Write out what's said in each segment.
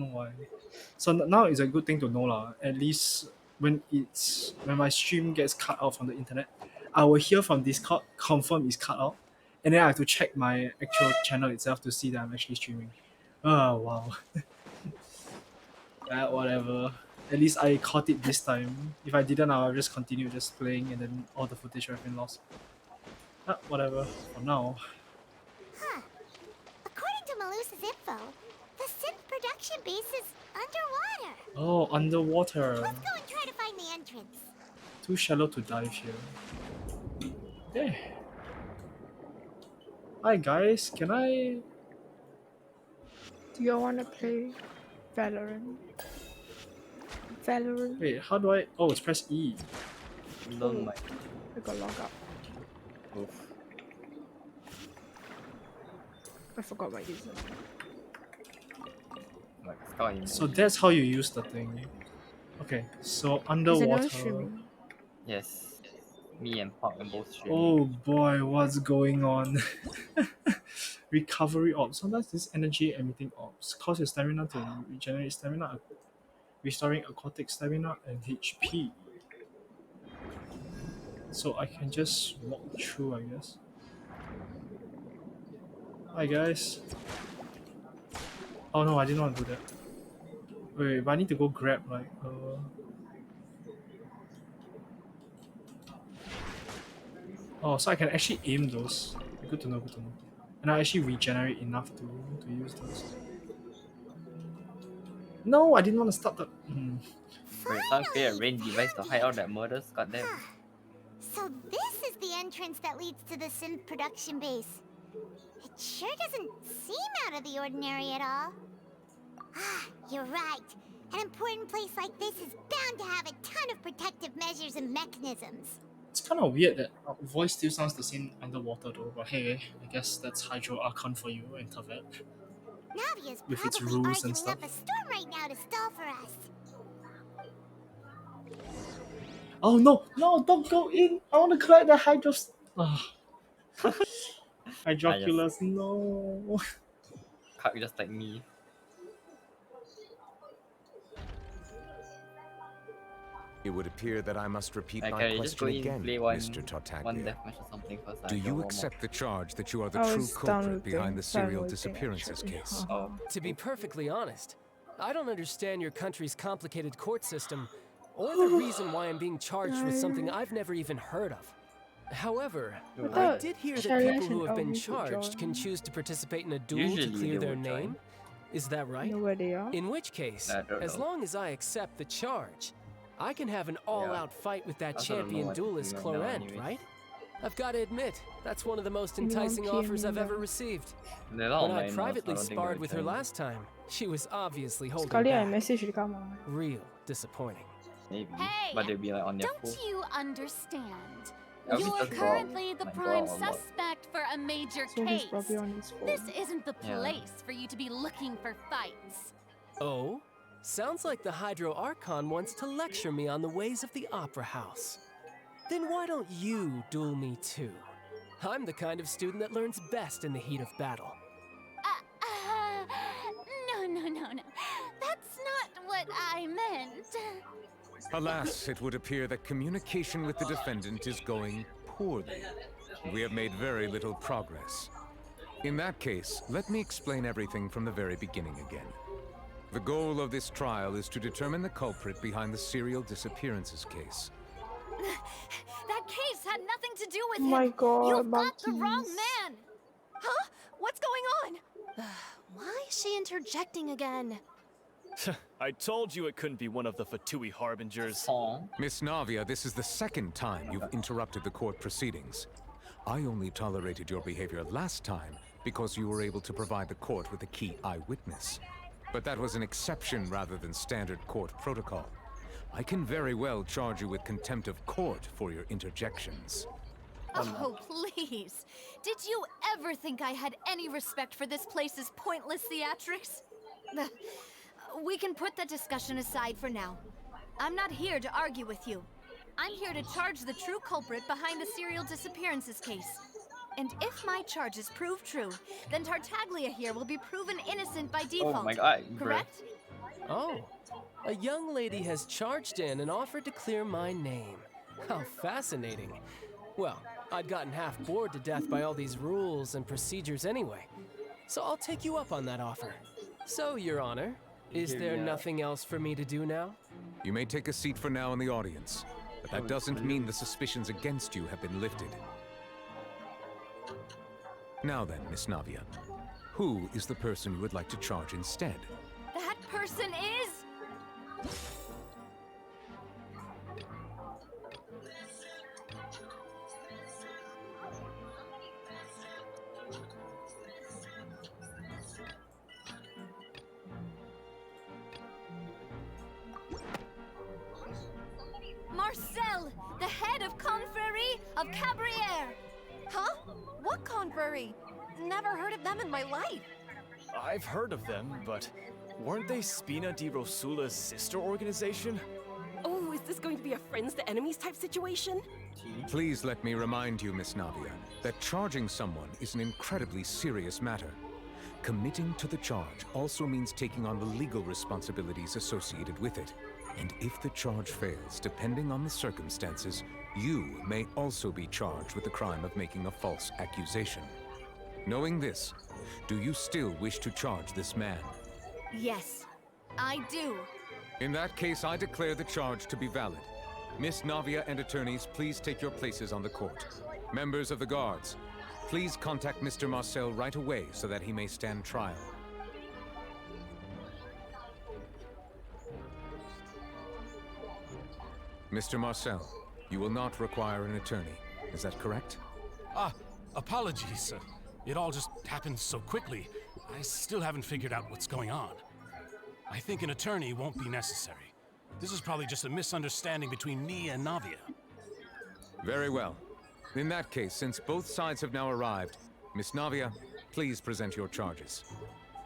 know why. So now it's a good thing to know lah. At least when my stream gets cut out from the internet, I will hear from Discord confirm is cut out, and then I have to check my actual channel itself to see that I'm actually streaming. Oh wow. Whatever. At least I caught it this time. If I didn't, I'll just continue just playing, and then all the footage would have been lost. Whatever. For now. Huh. According to Malusa's info, the synth production base is underwater. Oh, underwater. Let's go and try to find the entrance. Too shallow to dive here. Yeah. Hi guys, can I? Do you want to play Valorant? Valorant? Wait, how do I? Oh, it's press E. Don't mind. I got logged out. Oof. I forgot my user. Like Sky. So that's how you use the thing. Okay, so Is anyone underwater. streaming? Yes. Me and Park are both streaming. Oh boy, what's going on? Recovery orbs. Sometimes this energy emitting orbs cause your stamina to regenerate stamina, restoring aquatic stamina and HP. So I can just walk through, I guess. Hi guys. Oh no, I didn't want to do that. Wait, but I need to go grab like Oh, so I can actually aim those. Good to know, good to know. And I actually regenerate enough to use those. No, I didn't want to start the. Wait, can't create a range device to hide all that murders? Goddamn. So this is the entrance that leads to the synth production base. It sure doesn't seem out of the ordinary at all. Ah, you're right. An important place like this is bound to have a ton of protective measures and mechanisms. It's kind of weird that our voice still sounds the same underwater though, but hey, I guess that's Hydro Archon for you and Tavet. Navia's With its probably rules and arguing stuff. up a storm right now to stall for us. Oh no, no, don't go in! I want to collect the Hydros. Hydroculus, no. Cut just like me. It would appear that I must repeat my Okay, just go question in, again, play one Mr. deathmatch Tartaglia. or something first. Do you accept the charge that you are the I true was culprit behind the serial downloading disappearances actually. case? Oh. To be perfectly honest, I don't understand your country's complicated court system or the reason why I'm being charged with something I've never even heard of. However, I thought did hear that Charlotte people who and have been Elvis would charged can join. choose to participate in a duel Usually to clear they their would join. name. Is that right? Know where they are? In which case, I don't as know. long as I accept the charge, I can have an all-out fight with that I also don't know champion what duelist you know Clorent, anyways. right? I've got to admit, that's one of the most Anyone enticing offers I've PM ever them? received. They're not When I online now, so privately I don't think sparred they'll with her join. last time, she was obviously holding Sekali I back. message dekat mah. Real disappointing. Maybe. Hey, But they'll be like on their Don't phone. you understand? Elvis You're just go out. currently the Might go prime out a lot. suspect for a major So he's case. probably on his phone. This isn't the Yeah. place for you to be looking for fights. Oh? Sounds like the Hydro Archon wants to lecture me on the ways of the Opera House. Then why don't you duel me too? I'm the kind of student that learns best in the heat of battle. No. That's not what I meant. Alas, it would appear that communication with the defendant is going poorly. We have made very little progress. In that case, let me explain everything from the very beginning again. The goal of this trial is to determine the culprit behind the serial disappearances case. That case had nothing to do with Oh my him. god, You've got the monkeys. wrong man. Huh? What's going on? Why is she interjecting again? I told you it couldn't be one of the Fatui harbingers. Song. Miss Navia, this is the second time you've interrupted the court proceedings. I only tolerated your behavior last time because you were able to provide the court with a key eyewitness. But that was an exception rather than standard court protocol. I can very well charge you with contempt of court for your interjections. Oh, please. Did you ever think I had any respect for this place's pointless theatrics? We can put that discussion aside for now. I'm not here to argue with you. I'm here to charge the true culprit behind the serial disappearances case. And if my charges prove true, then Tartaglia here will be proven innocent by default. Oh my god, bruh. Correct? Oh, a young lady has charged in and offered to clear my name. How fascinating. Well, I'd gotten half bored to death by all these rules and procedures anyway, so I'll take you up on that offer. So, Your Honor, is there nothing else for me to do now? You may take a seat for now in the audience, but that doesn't mean the suspicions against you have been lifted. Now then, Miss Navia, who is the person you would like to charge instead? That person is... Marcel, the head of Confrérie of Cabrières. Huh? What confrérie? Never heard of them in my life. I've heard of them, but weren't they Spina di Rosula's sister organization? Oh, is this going to be a friends to enemies type situation? Please let me remind you, Miss Navia, that charging someone is an incredibly serious matter. Committing to the charge also means taking on the legal responsibilities associated with it. And if the charge fails, depending on the circumstances, you may also be charged with the crime of making a false accusation. Knowing this, do you still wish to charge this man? Yes, I do. In that case, I declare the charge to be valid. Miss Navia and attorneys, please take your places on the court. Members of the guards, please contact Mr. Marcel right away so that he may stand trial. Mr. Marcel, you will not require an attorney. Is that correct? Apologies. It all just happened so quickly. I still haven't figured out what's going on. I think an attorney won't be necessary. This is probably just a misunderstanding between me and Navia. Very well. In that case, since both sides have now arrived, Miss Navia, please present your charges.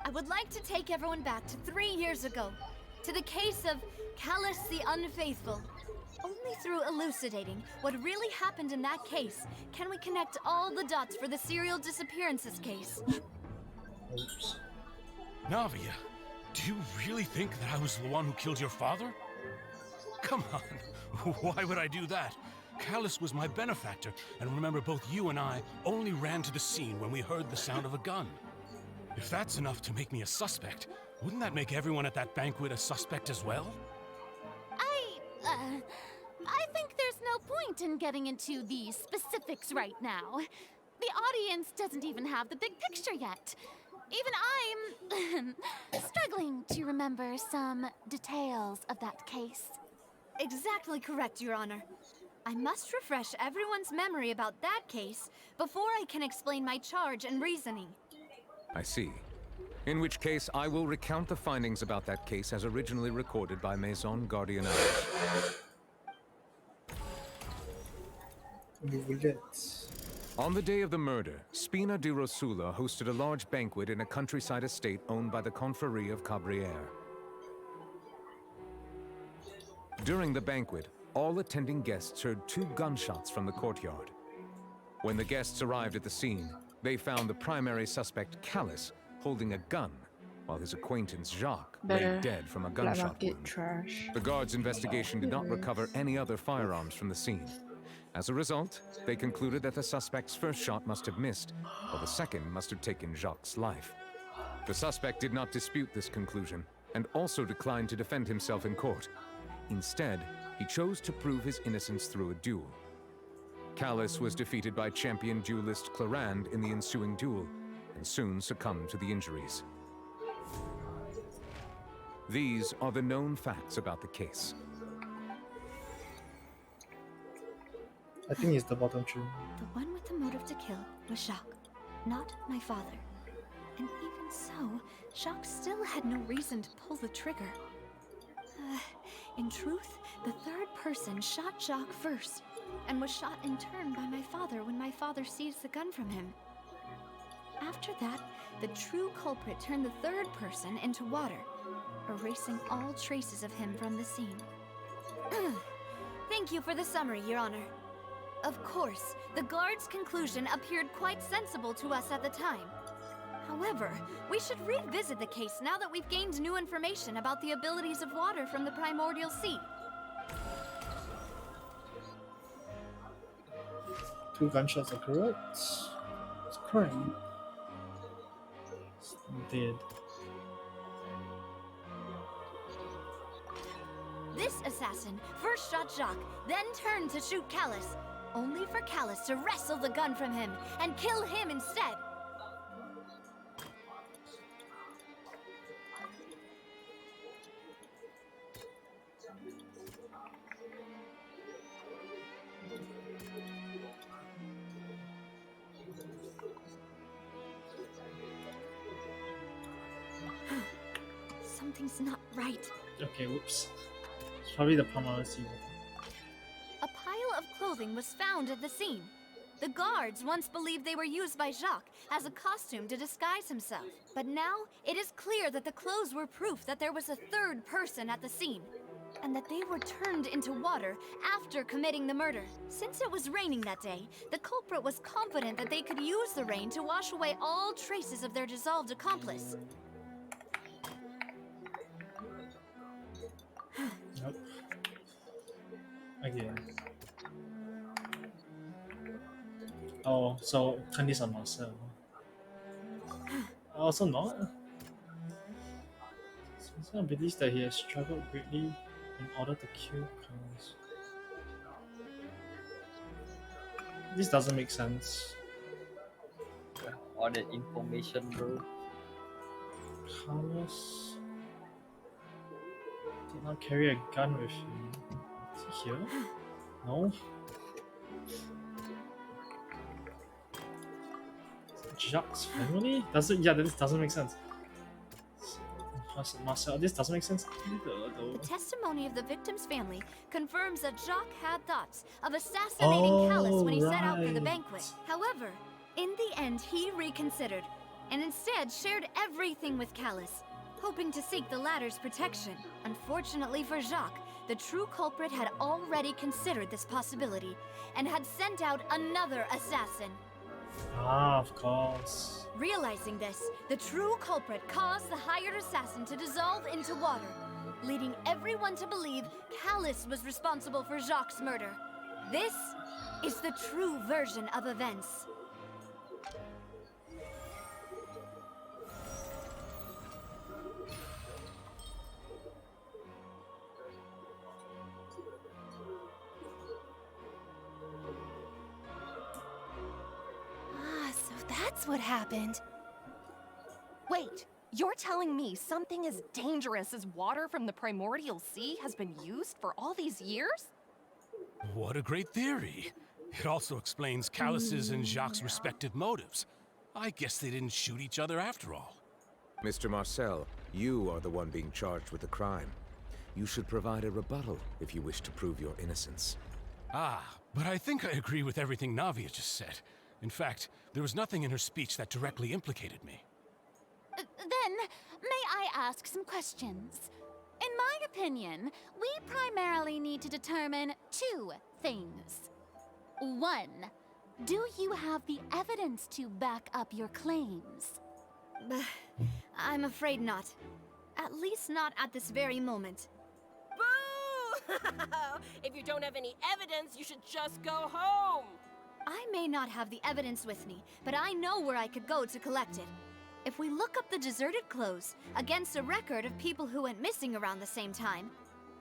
I would like to take everyone back to 3 years ago, to the case of Callus the Unfaithful. Only through elucidating what really happened in that case can we connect all the dots for the serial disappearances case. Oops. Navia, do you really think that I was the one who killed your father? Come on, why would I do that? Callus was my benefactor, and remember both you and I only ran to the scene when we heard the sound of a gun. If that's enough to make me a suspect, wouldn't that make everyone at that banquet a suspect as well? I think there's no point in getting into the specifics right now. The audience doesn't even have the big picture yet. Even I'm struggling to remember some details of that case. Exactly correct, Your Honor. I must refresh everyone's memory about that case before I can explain my charge and reasoning. I see. In which case, I will recount the findings about that case as originally recorded by Maison Gardiennage. On the day of the murder, Spina di Rosula hosted a large banquet in a countryside estate owned by the Confrérie of Cabrières. During the banquet, all attending guests heard 2 gunshots from the courtyard. When the guests arrived at the scene, they found the primary suspect, Callus, holding a gun, while his acquaintance, Jacques, lay dead from a gunshot wound. Trash. The guards' investigation did not recover any other firearms from the scene. As a result, they concluded that the suspect's first shot must have missed, while the second must have taken Jacques' life. The suspect did not dispute this conclusion, and also declined to defend himself in court. Instead, he chose to prove his innocence through a duel. Callus was defeated by champion duelist Clarande in the ensuing duel, and soon succumbed to the injuries. These are the known facts about the case. I think it's the bottom 2. The one with the motive to kill was Jacques, not my father. And even so, Jacques still had no reason to pull the trigger. In truth, the third person shot Jacques first, and was shot in turn by my father when my father seized the gun from him. After that, the true culprit turned the third person into water, erasing all traces of him from the scene. Thank you for the summary, Your Honor. Of course, the guard's conclusion appeared quite sensible to us at the time. However, we should revisit the case now that we've gained new information about the abilities of water from the primordial sea. 2 gunshots are correct. It's crime. It's dead. This assassin first shot Jacques, then turned to shoot Callus, only for Callus to wrestle the gun from him and kill him instead. Something's not right. Okay, whoops. It's probably the primordial sea. A pile of clothing was found at the scene. The guards once believed they were used by Jacques as a costume to disguise himself. But now, it is clear that the clothes were proof that there was a third person at the scene, and that they were turned into water after committing the murder. Since it was raining that day, the culprit was confident that they could use the rain to wash away all traces of their dissolved accomplice. Nope. Again. Oh, so Candice and Marcel. Also not. Marcel believes that he has struggled greatly in order to kill Carlos. This doesn't make sense. All that information, bro. Carlos did not carry a gun with him. Is he here? No. Jacques' family? This doesn't make sense. Marcel, this doesn't make sense either, though. The testimony of the victim's family confirms that Jacques had thoughts of assassinating Callus when he set out for the banquet. However, in the end, he reconsidered and instead shared everything with Callus, hoping to seek the latter's protection. Unfortunately for Jacques, the true culprit had already considered this possibility and had sent out another assassin. Ah, of course. Realizing this, the true culprit caused the hired assassin to dissolve into water, leading everyone to believe Callus was responsible for Jacques' murder. This is the true version of events. That's what happened. Wait, you're telling me something as dangerous as water from the primordial sea has been used for all these years? What a great theory. It also explains Callus's and Jacques' respective motives. I guess they didn't shoot each other after all. Mr. Marcel, you are the one being charged with the crime. You should provide a rebuttal if you wish to prove your innocence. Ah, but I think I agree with everything Navia just said. In fact, there was nothing in her speech that directly implicated me. Then, may I ask some questions? In my opinion, we primarily need to determine 2 things. 1, do you have the evidence to back up your claims? I'm afraid not. At least not at this very moment. Boo! If you don't have any evidence, you should just go home! I may not have the evidence with me, but I know where I could go to collect it. If we look up the deserted clothes against a record of people who went missing around the same time,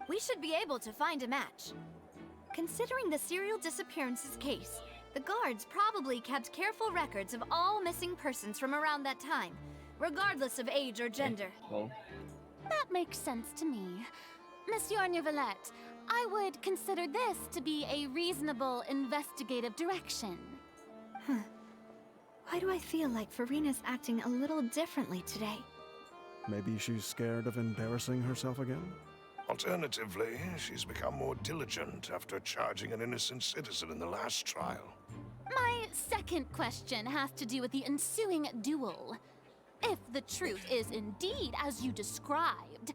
we should be able to find a match. Considering the serial disappearances case, the guards probably kept careful records of all missing persons from around that time, regardless of age or gender. Well, That makes sense to me. Monsieur Neuvillette, I would consider this to be a reasonable investigative direction. Why do I feel like Farina's acting a little differently today? Maybe she's scared of embarrassing herself again? Alternatively, she's become more diligent after charging an innocent citizen in the last trial. My second question has to do with the ensuing duel. If the truth is indeed as you described,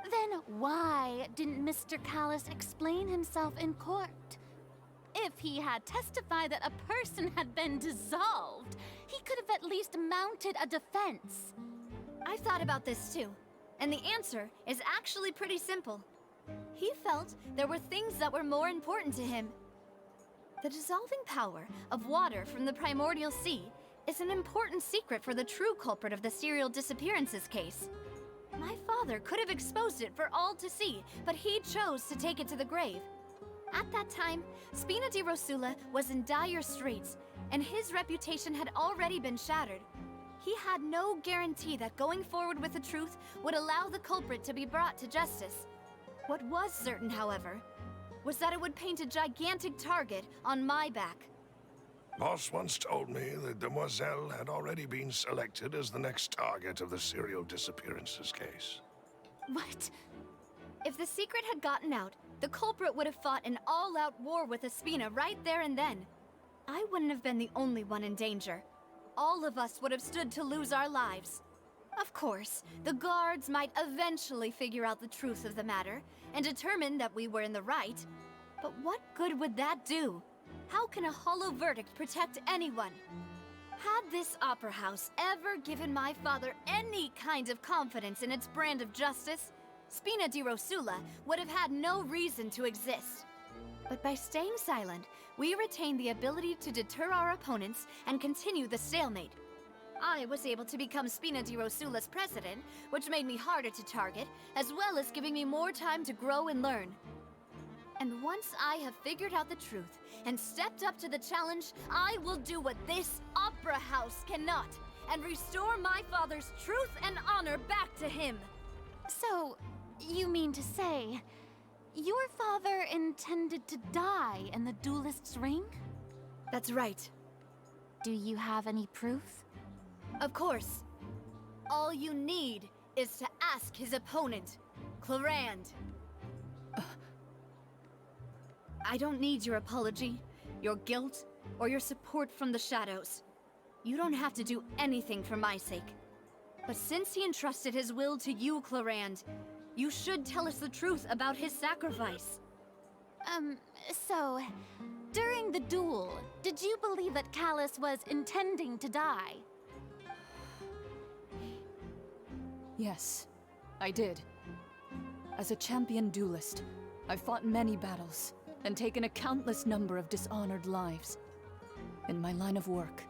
then why didn't Mr. Callus explain himself in court? if he had testified that a person had been dissolved, he could have at least mounted a defense. I've thought about this too, and the answer is actually pretty simple. He felt there were things that were more important to him. The dissolving power of water from the primordial sea is an important secret for the true culprit of the serial disappearances case. My father could have exposed it for all to see, but he chose to take it to the grave. At that time, Spina di Rosula was in dire straits, and his reputation had already been shattered. He had no guarantee that going forward with the truth would allow the culprit to be brought to justice. What was certain, however, was that it would paint a gigantic target on my back. Boss once told me that Demoiselle had already been selected as the next target of the serial disappearances case. What? If the secret had gotten out, the culprit would have fought an all-out war with Espina right there and then. I wouldn't have been the only one in danger. All of us would have stood to lose our lives. Of course, the guards might eventually figure out the truth of the matter and determine that we were in the right. But what good would that do? How can a hollow verdict protect anyone? Had this opera house ever given my father any kind of confidence in its brand of justice, Spina di Rosula would have had no reason to exist. But by staying silent, we retained the ability to deter our opponents and continue the stalemate. I was able to become Spina di Rosula's president, which made me harder to target, as well as giving me more time to grow and learn. And once I have figured out the truth and stepped up to the challenge, I will do what this opera house cannot, and restore my father's truth and honor back to him. So, you mean to say, your father intended to die in the duelist's ring? That's right. Do you have any proof? Of course. All you need is to ask his opponent, Clarand. I don't need your apology, your guilt, or your support from the shadows. You don't have to do anything for my sake. But since he entrusted his will to you, Clarand, you should tell us the truth about his sacrifice. So, during the duel, did you believe that Callus was intending to die? Yes, I did. As a champion duelist, I've fought many battles and taken a countless number of dishonored lives. In my line of work,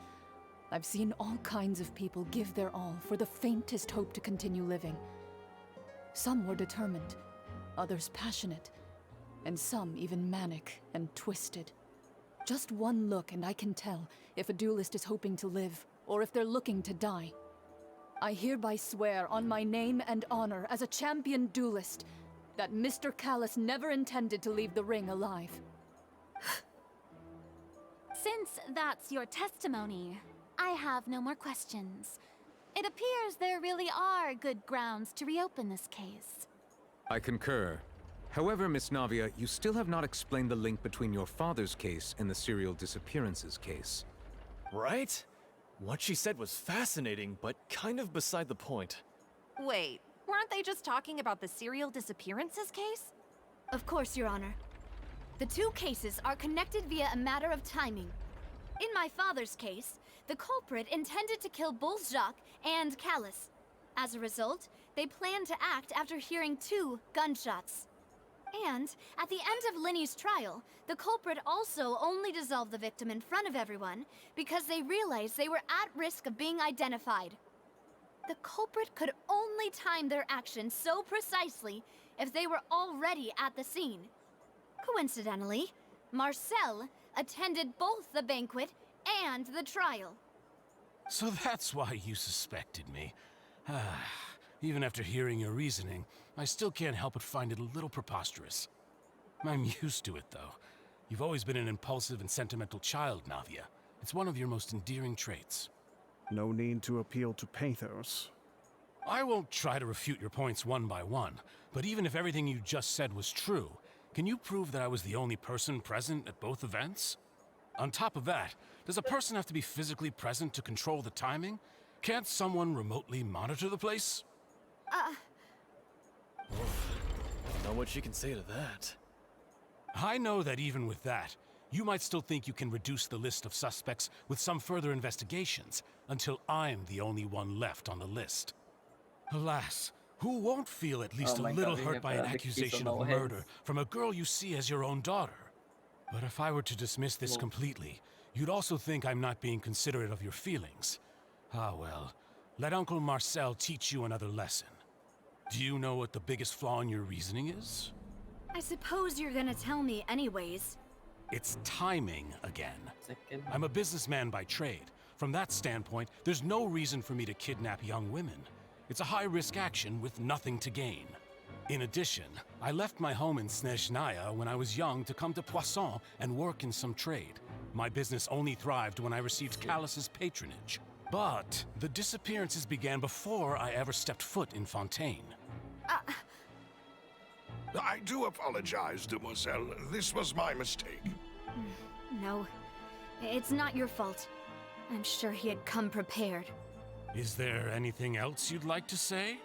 I've seen all kinds of people give their all for the faintest hope to continue living. Some were determined, others passionate, and some even manic and twisted. Just one look and I can tell if a duelist is hoping to live or if they're looking to die. I hereby swear on my name and honor as a champion duelist that Mr. Callus never intended to leave the ring alive. Since that's your testimony, I have no more questions. It appears there really are good grounds to reopen this case. I concur. However, Miss Navia, you still have not explained the link between your father's case and the serial disappearances case. Right? What she said was fascinating, but kind of beside the point. Wait, weren't they just talking about the serial disappearances case? Of course, Your Honor. The two cases are connected via a matter of timing. In my father's case, the culprit intended to kill both Jacques and Callus. As a result, they planned to act after hearing 2 gunshots. And at the end of Linny's trial, the culprit also only dissolved the victim in front of everyone because they realized they were at risk of being identified. The culprit could only time their actions so precisely if they were already at the scene. Coincidentally, Marcel attended both the banquet and the trial. So that's why you suspected me. Even after hearing your reasoning, I still can't help but find it a little preposterous. I'm used to it, though. You've always been an impulsive and sentimental child, Navia. It's one of your most endearing traits. No need to appeal to pathos. I won't try to refute your points one by one, but even if everything you just said was true, can you prove that I was the only person present at both events? On top of that, does a person have to be physically present to control the timing? Can't someone remotely monitor the place? Don't know what she can say to that. I know that even with that, You might still think you can reduce the list of suspects with some further investigations, until I'm the only one left on the list. Alas, who won't feel at least Oh a my little god, we hurt have by a an big piece on accusation of our murder hands. from a girl you see as your own daughter? But if I were to dismiss this completely, you'd also think I'm not being considerate of your feelings. Ah well, let Uncle Marcel teach you another lesson. Do you know what the biggest flaw in your reasoning is? I suppose you're gonna tell me anyways. It's timing again. I'm a businessman by trade. From that standpoint, there's no reason for me to kidnap young women. It's a high-risk action with nothing to gain. In addition, I left my home in Snezhnaya when I was young to come to Poisson and work in some trade. My business only thrived when I received Callus's patronage. But the disappearances began before I ever stepped foot in Fontaine. I do apologize, demoiselle. This was my mistake. No, it's not your fault. I'm sure he had come prepared. Is there anything else you'd like to say?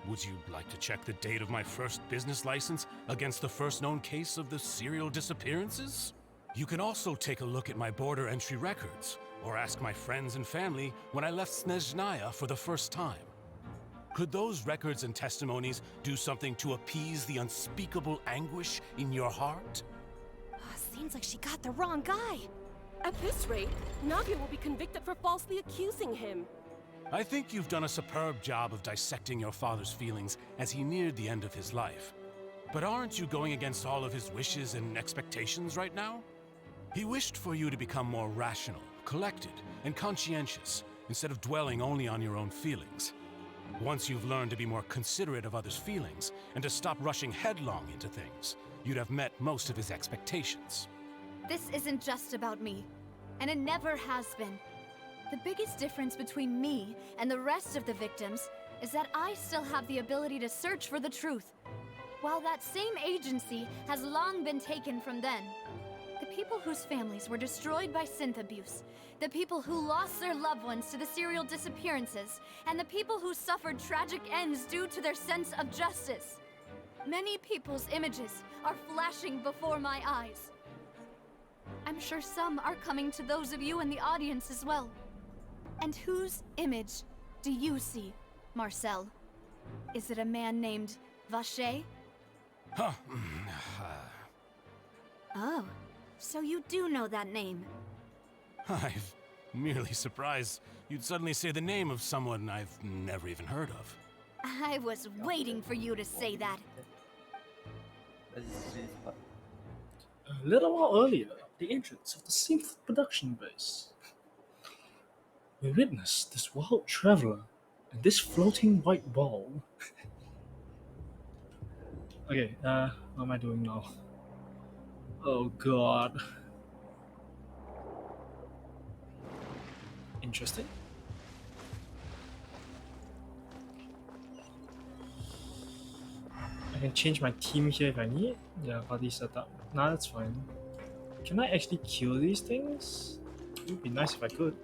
Would you like to check the date of my first business license against the first known case of the serial disappearances? You can also take a look at my border entry records, or ask my friends and family when I left Snezhnaya for the first time. Could those records and testimonies do something to appease the unspeakable anguish in your heart? Seems like she got the wrong guy. At this rate, Navia will be convicted for falsely accusing him. I think you've done a superb job of dissecting your father's feelings as he neared the end of his life. But aren't you going against all of his wishes and expectations right now? He wished for you to become more rational, collected, and conscientious, instead of dwelling only on your own feelings. Once you've learned to be more considerate of others' feelings, and to stop rushing headlong into things, you'd have met most of his expectations. This isn't just about me, and it never has been. The biggest difference between me and the rest of the victims is that I still have the ability to search for the truth, while that same agency has long been taken from them. The people whose families were destroyed by synth abuse, the people who lost their loved ones to the serial disappearances, and the people who suffered tragic ends due to their sense of justice. Many people's images are flashing before my eyes. I'm sure some are coming to those of you in the audience as well. And whose image do you see, Marcel? Is it a man named Vacher? Huh. Oh, so you do know that name. I'm merely surprised you'd suddenly say the name of someone I've never even heard of. I was waiting for you to say that. A little while earlier, at the entrance of the synth production base, we witnessed this wild traveler and this floating white ball. Okay, what am I doing now? Oh god. Interesting. I can change my team here if I need. Yeah, party setup. Nah, that's fine. Can I actually kill these things? It would be nice if I could.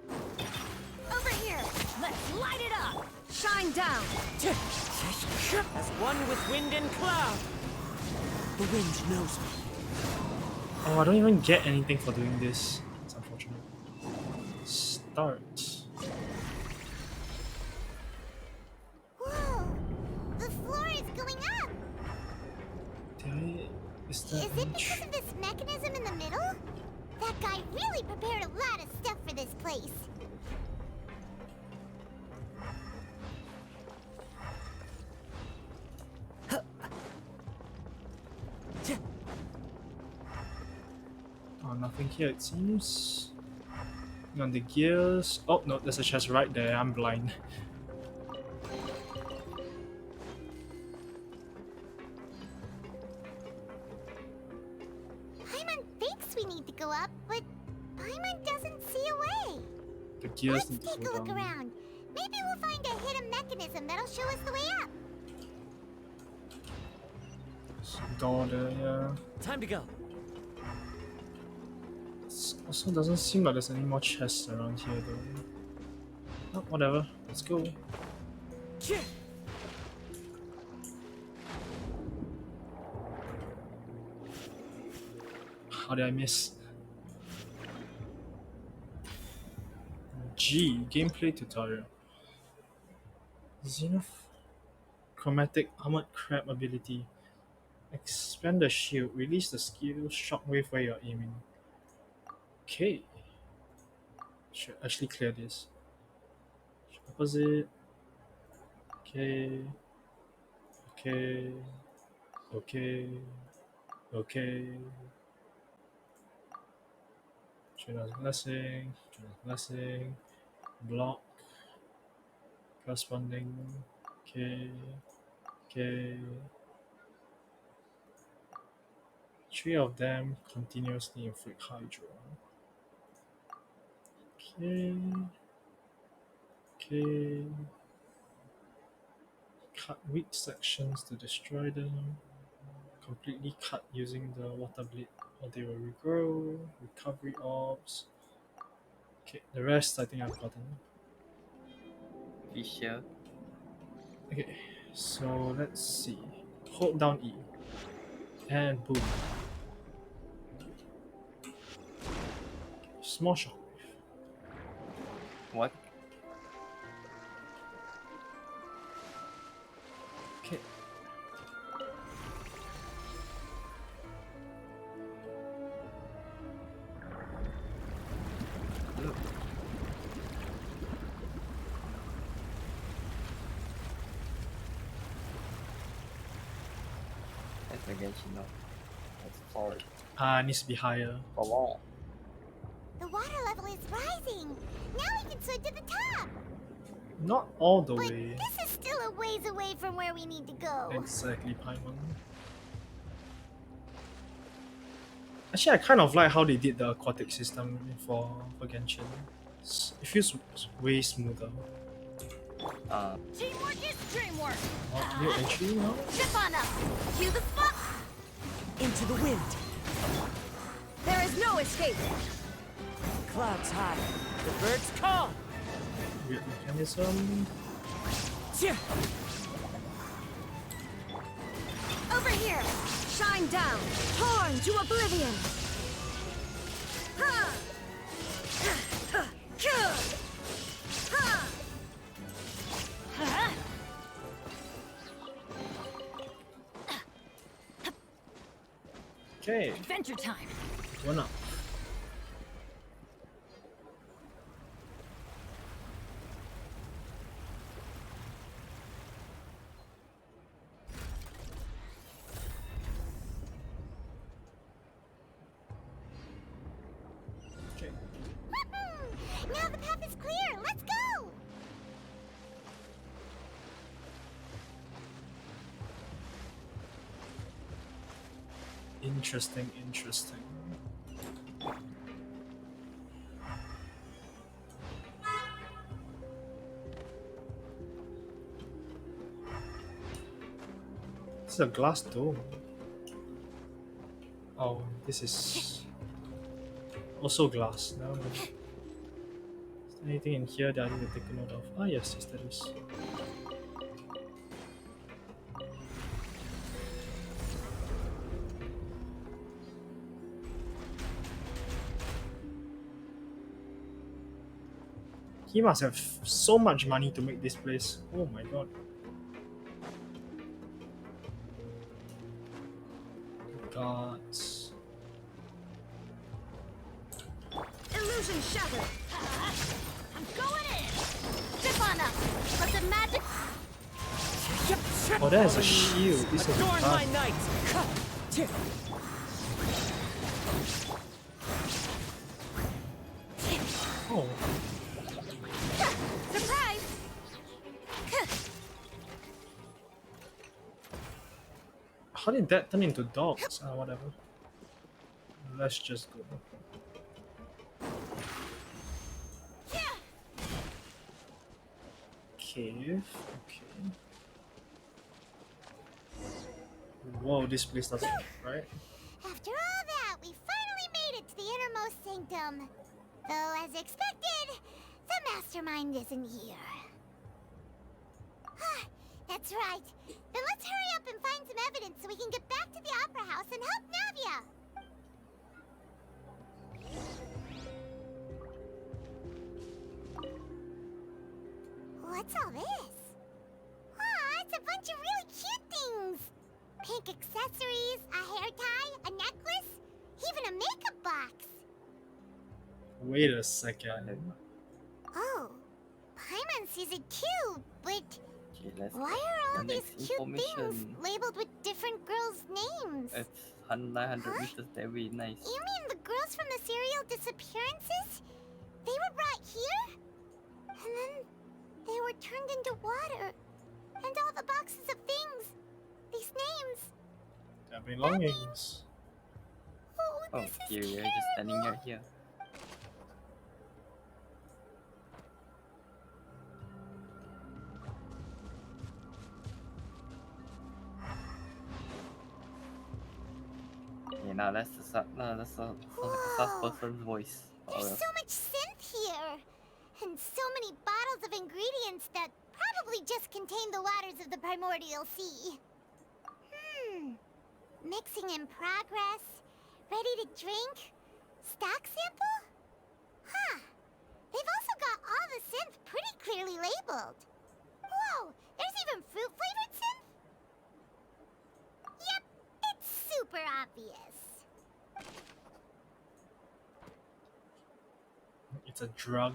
Over here! Let's light it up! Shine down! As one with wind and cloud! The wind knows me. Oh, I don't even get anything for doing this. It's unfortunate. Start. Whoa! The floor is going up! Is that Is it because of this mechanism in the middle? That guy really prepared a lot of stuff for this place. Oh, nothing here it seems. On the gears. Oh no, there's a chest right there. I'm blind. Paimon thinks we need to go up, but Paimon doesn't see a way. The gears Let's need to take go a look down. around. Maybe we'll find a hidden mechanism that'll show us the way up. Door there, yeah. Time to go. Also doesn't seem like there's any more chests around here though. Oh, whatever. Let's go. How did I miss? G. Gameplay tutorial. Chromatic armored crab ability. Expand the shield. Release the skill shockwave where you're aiming. Okay. Should actually clear this. Opposite. Okay. Okay. Okay. Okay. Trina's blessing. Trina's blessing. Block. Corresponding. Okay. Okay. 3 of them continuously inflict Hydra. Okay. Okay. Cut weak sections to destroy them. Completely cut using the water blade, or they will regrow. Recovery orbs. Okay, the rest I think I've gotten. Fisher. Okay, so let's see. Hold down E. And boom. Okay, small shockwave. What? Okay. That's against you know. That's forward. Needs to be higher. For long. The water level is rising. Now we can swim to the top. Not all the But way. this is still a ways away from where we need to go. Exactly, Paimon. Actually, I kind of like how they did the aquatic system for Genshin. It feels way smoother. Teamwork is dreamwork. Oh, new entry now? Ship on up. Cue the spot. Into the wind. There is no escape. Clouds high. The birds call. Weird mechanism. Over here. Shine down. Torn to oblivion. Ha! Ha! Ha! Ha! Okay. Adventure time. One up. Now the path is clear. Let's go. Interesting, interesting. This is a glass dome. Oh, this is also glass. Now, is there anything in here that I need to take a note of? Ah, yes, there is. He must have so much money to make this place. Oh my god. Gods. Illusion shattered. I'm going in. Zip on up. Let the magic. Oh, there's a shield. This is a Adorn my gun. night. Oh, Surprise. how did that turn into dogs? Whatever. Let's just go. Cave. Okay. Whoa, this place doesn't look right. After all that, we finally made it to the innermost sanctum. Though, as expected, the mastermind isn't here. That's right. Then let's hurry up and find some evidence so we can get back to the Opera House and help Navia. What's all this? Aw, it's a bunch of really cute things. Pink accessories, a hair tie, a necklace, even a makeup box. Wait a second. Oh, Paimon sees it too, but Okay, let's why get are all the these next cute information. things labeled with different girls' names? It's 900 meters, that would be nice. You mean the girls from the serial disappearances? They were brought here? And then they were turned into water. And all the boxes of things. These names. Their belongings. Oh, here we are, just standing right here. Okay, now that's the sus person's voice. There's so much synth here. And so many bottles of ingredients that probably just contain the waters of the primordial sea. Mixing in progress. Ready to drink? Stock sample? Huh. They've also got all the synth pretty clearly labeled. Whoa, there's even fruit-flavored synth? Yep, it's super obvious. It's a drug.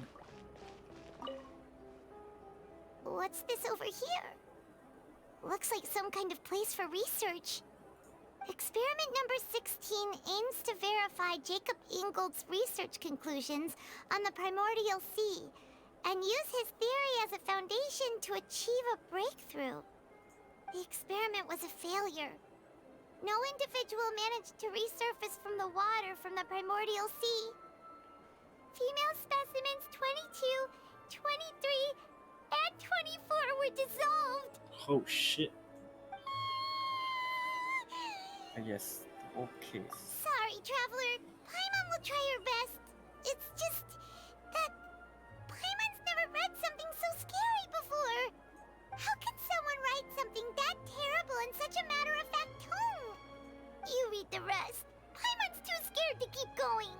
What's this over here? Looks like some kind of place for research. Experiment number 16 aims to verify Jacob Ingold's research conclusions on the primordial sea and use his theory as a foundation to achieve a breakthrough. The experiment was a failure. No individual managed to resurface from the water from the primordial sea. Female specimens 22, 23, and 24 were dissolved. Oh shit. Yes, okay. Sorry, Traveler. Paimon will try her best. It's just that Paimon's never read something so scary before. How can someone write something that terrible in such a matter-of-fact tone? You read the rest. Paimon's too scared to keep going.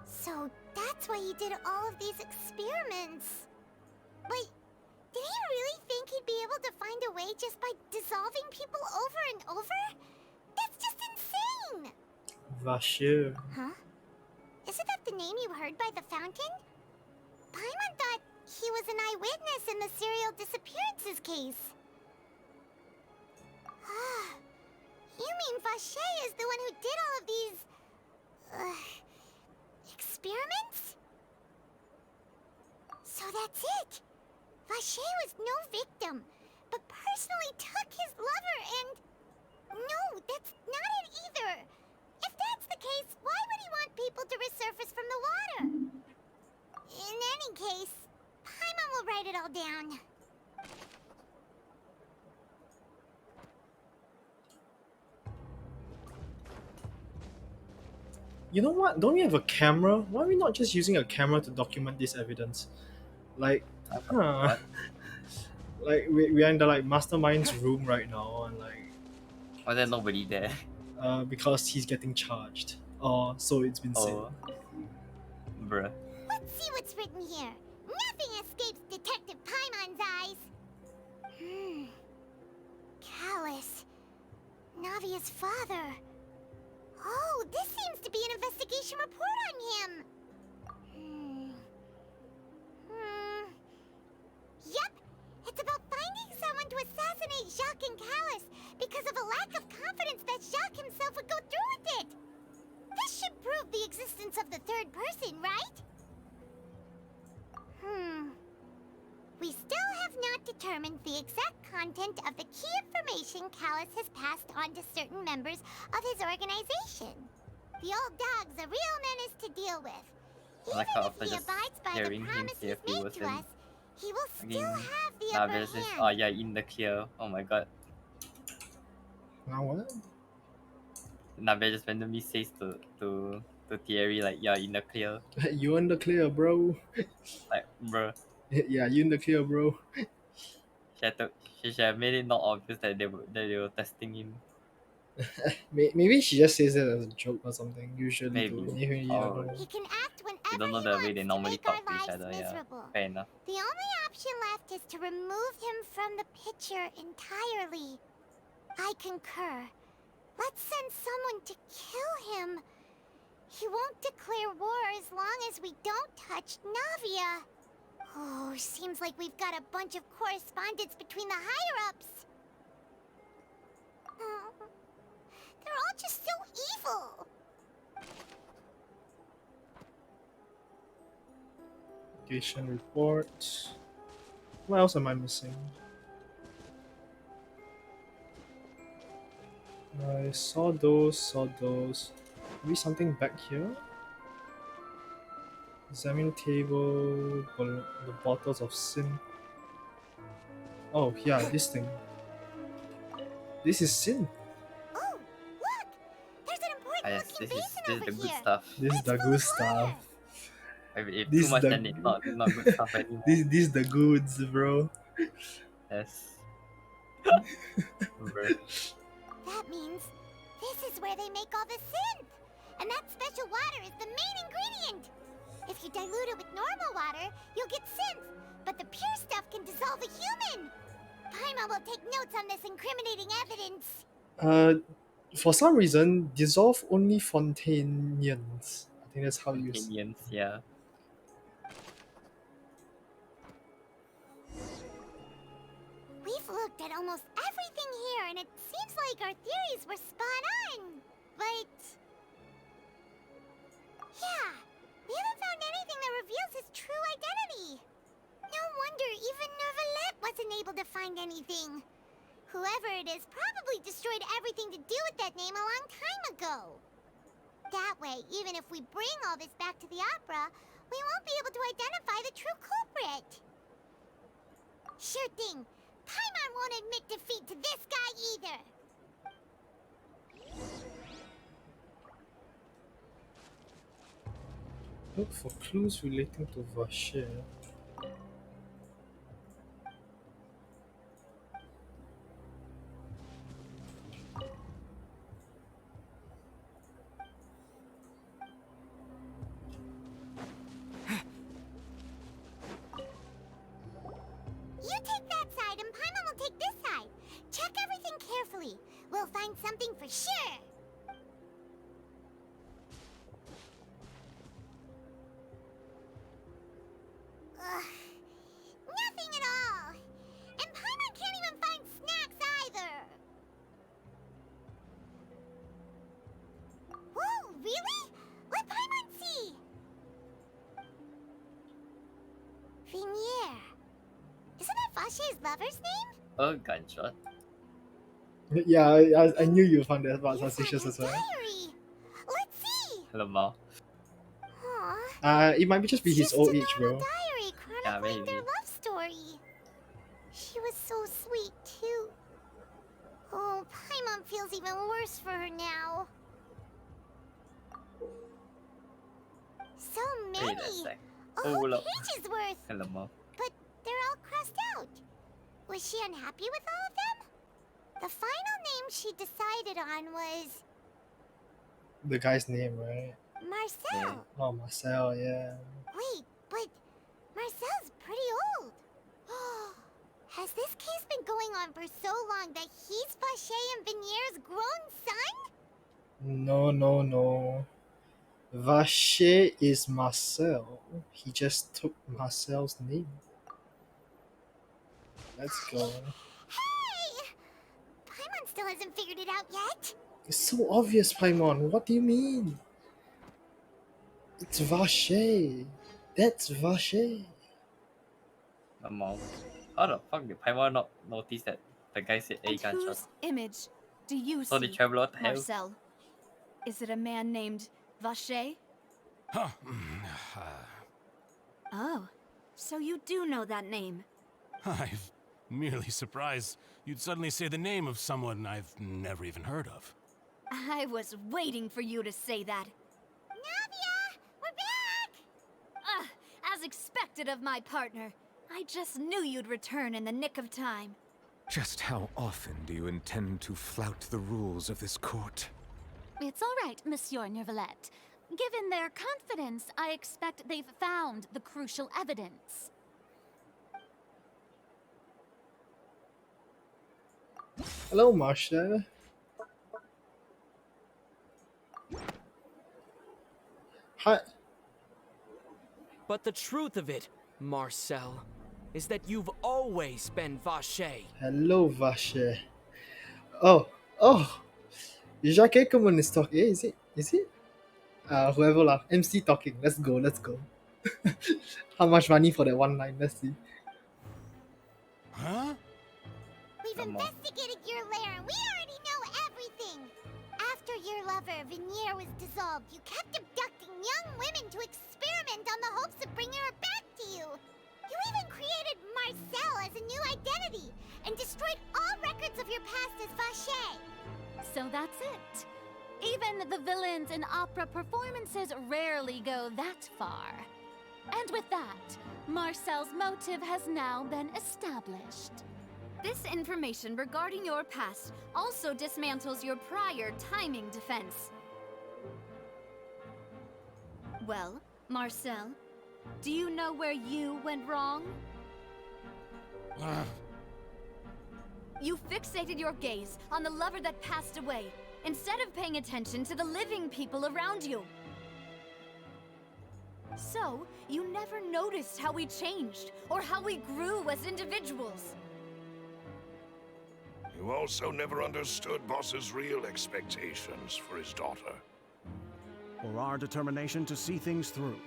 So that's why he did all of these experiments. Wait, did he really think he'd be able to find a way just by dissolving people over and over? That's just insane! Vashir. Huh? Isn't that the name you heard by the fountain? Paimon thought he was an eyewitness in the serial disappearances case. Ah, you mean Vache is the one who did all of these... experiments? So that's it! Vache was no victim, but personally took his lover and... No, that's not it either! If that's the case, why would he want people to resurface from the water? In any case, Paimon will write it all down. You know what? Don't we have a camera? Why are we not just using a camera to document this evidence? Like, like we are in the like mastermind's room right now, and like. Why there's nobody there? Because he's getting charged. Or so it's been said. Bruh. Let's see what's written here. Nothing escapes Detective Paimon's eyes. Callus. Navia's father. Oh, this seems to be an investigation report on him. Yep, it's about finding someone to assassinate Jacques and Callus because of a lack of confidence that Jacques himself would go through with it. This should prove the existence of the third person, right? We still have not determined the exact content of the key information Callus has passed on to certain members of his organization. The old dog's a real menace to deal with. Even if he abides by the promises made to us, he will still have the upper hand. Oh yeah, in the clear. Oh my god. Now what? Nabia just randomly says to Thierry like, yeah, in the clear. You in the clear, bro. Like, bruh. Yeah, you in the clear, bro. She should have made it not obvious that they were testing him. Maybe she just says it as a joke or something. Usually, Maybe. though. You don't know. He can act You whenever don't know he the way wants they to normally make our talk to each lives other, yeah. miserable. Fair enough. The only option left is to remove him from the picture entirely. I concur. Let's send someone to kill him. He won't declare war as long as we don't touch Navia. Oh, seems like we've got a bunch of correspondence between the higher-ups. Oh, they're all just so evil. Investigation report. What else am I missing? I saw those. Maybe something back here? Examine table, the bottles of sin. Oh, yeah, this thing. This is sin. Oh, look! There's an important Yes, looking this basin is over the good here. stuff. This is the good stuff. If This too is much, the then it's not good stuff anymore. this the goods, bro. Yes. That means this is where they make all the synth. And that special water is the main ingredient. If you dilute it with normal water, you'll get synth. But the pure stuff can dissolve a human. Paimon will take notes on this incriminating evidence. For some reason, dissolve only Fontainians. I think that's how you use. Opinions, yeah. We've looked at almost everything here, and it seems like our theories were spot on. But yeah, we haven't found anything that reveals his true identity. No wonder even Nervalette wasn't able to find anything. Whoever it is probably destroyed everything to do with that name a long time ago. That way, even if we bring all this back to the opera, we won't be able to identify the true culprit. Sure thing. Paimon won't admit defeat to this guy either. Look for clues relating to Vache. You take that side and Paimon will take this side. Check everything carefully. We'll find something for sure. Ugh. Nothing at all. And Paimon can't even find snacks either. Whoa, really? Let Paimon see. Vinier. Isn't that Vache's lover's name? Oh, gunshot. Yeah, I knew you found that part suspicious as well. Diary. Let's see. Hello, Mao. Aw. It might be just be his old age, bro. Diary chronicling maybe. their love story. She was so sweet too. Oh, Paimon feels even worse for her now. So Wait a many. sec. A whole Hold up. page's worth. Hello, Mao. But they're all crossed out. Was she unhappy with all of them? The final name she decided on was The guy's name, right? Marcel. Oh, Marcel, yeah. Wait, but Marcel's pretty old. Has this case been going on for so long that he's Vache and Vinier's grown son? No. Vache is Marcel. He just took Marcel's name. Let's go. Hey! Paimon still hasn't figured it out yet. It's so obvious, Paimon. What do you mean? It's Vache. That's Vache. Mao. How the fuck did Paimon not notice that the guy said a And gunshot? whose image do you So see, the traveler, what the hell? Marcel? Is it a man named Vache? Huh. Oh, so you do know that name. I'm merely surprised you'd suddenly say the name of someone I've never even heard of. I was waiting for you to say that. Navia! We're back! As expected of my partner. I just knew you'd return in the nick of time. Just how often do you intend to flout the rules of this court? It's all right, Monsieur Nervalette. Given their confidence, I expect they've found the crucial evidence. Hello, Marcia. Hi. But the truth of it, Marcel, is that you've always been Vache. Hello, Vache. Oh, oh. Jacques Common is talking. Is it? Is it? Whoever lah. MC talking. Let's go. Let's go. How much money for that one line? Let's see. Huh? We've investigated your lair and we already know everything. After your lover, Vignier, was dissolved, you kept abducting young women to experiment on the hopes of bringing her back to you. You even created Marcel as a new identity and destroyed all records of your past as Vache. So that's it. Even the villains in opera performances rarely go that far. And with that, Marcel's motive has now been established. This information regarding your past also dismantles your prior timing defense. Well, Marcel, do you know where you went wrong? You fixated your gaze on the lover that passed away, instead of paying attention to the living people around you. So, you never noticed how we changed, or how we grew as individuals. You also never understood Boss's real expectations for his daughter. Or our determination to see things through.